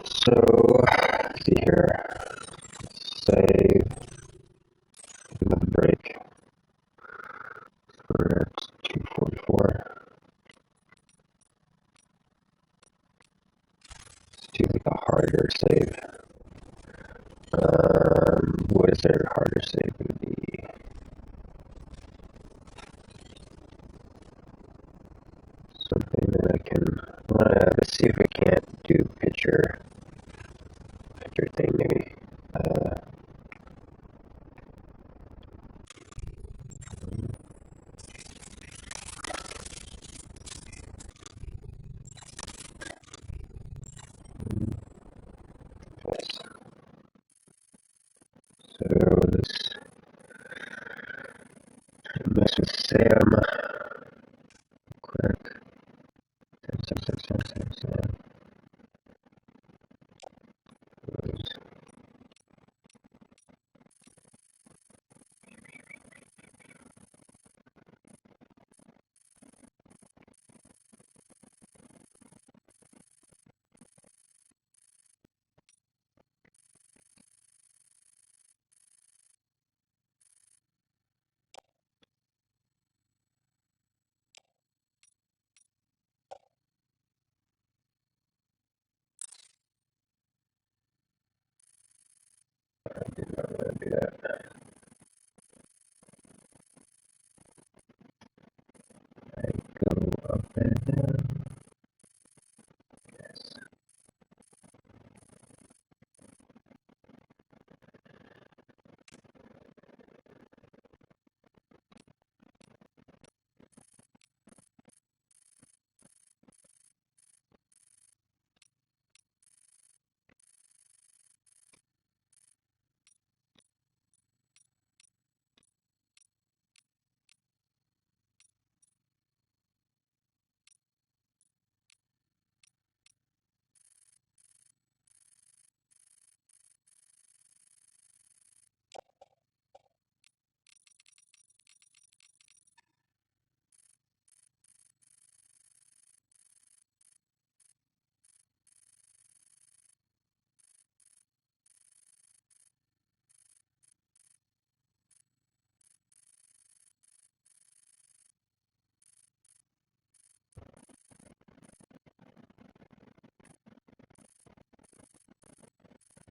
So let's see here. Save. Another break. We're at 244. Let's do like a harder save. What is their harder save going to be? Something that I can. Let's see if I can't do picture thing maybe. So let's mess with Sam. Quick. Sam. I'm gonna do that. I go up and down. Yes.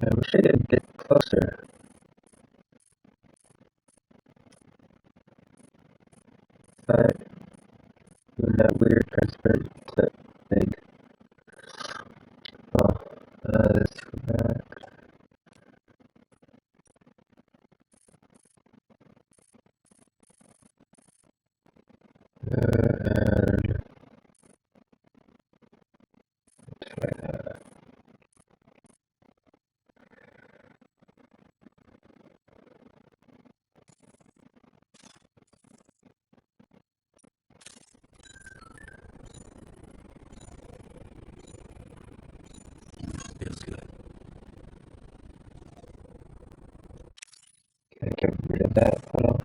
I wish I could get closer. But doing that weird transparent clip thing. Oh, let's go back. And try that. Feels good. Can I get rid of that photo?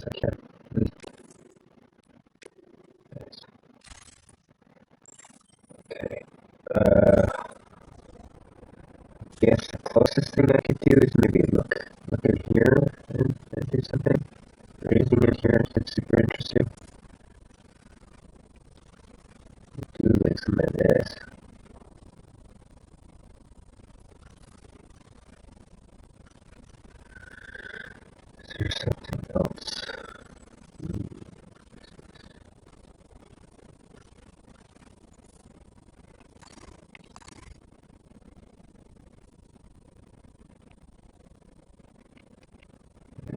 I can't. Okay. Guess the closest thing I could do is maybe look in here and do something. Anything in here that's super interesting. Do like some of this. Is there something else?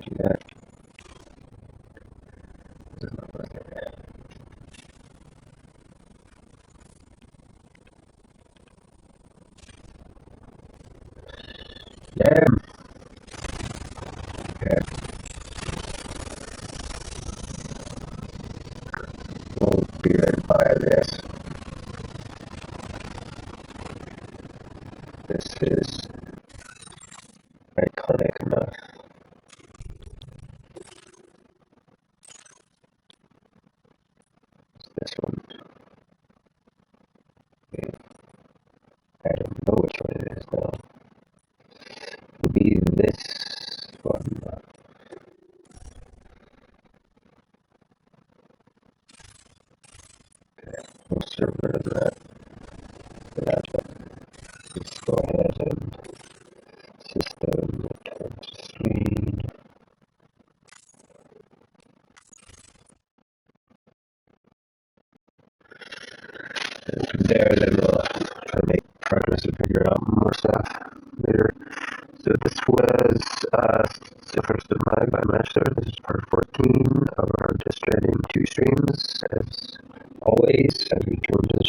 Do that. Doesn't look like it. Damn. Okay. We'll be right by this. This is iconic enough. This one. Okay. I don't know which one it is now. It'll be this one. Okay. We'll serve rid of that. Let's go ahead and system return to screen. And from there, then we'll try to make progress and figure out more stuff later. So this was the first of my ASHLER. This is part 14 of our Stranding 2 streams. As always, as we turn to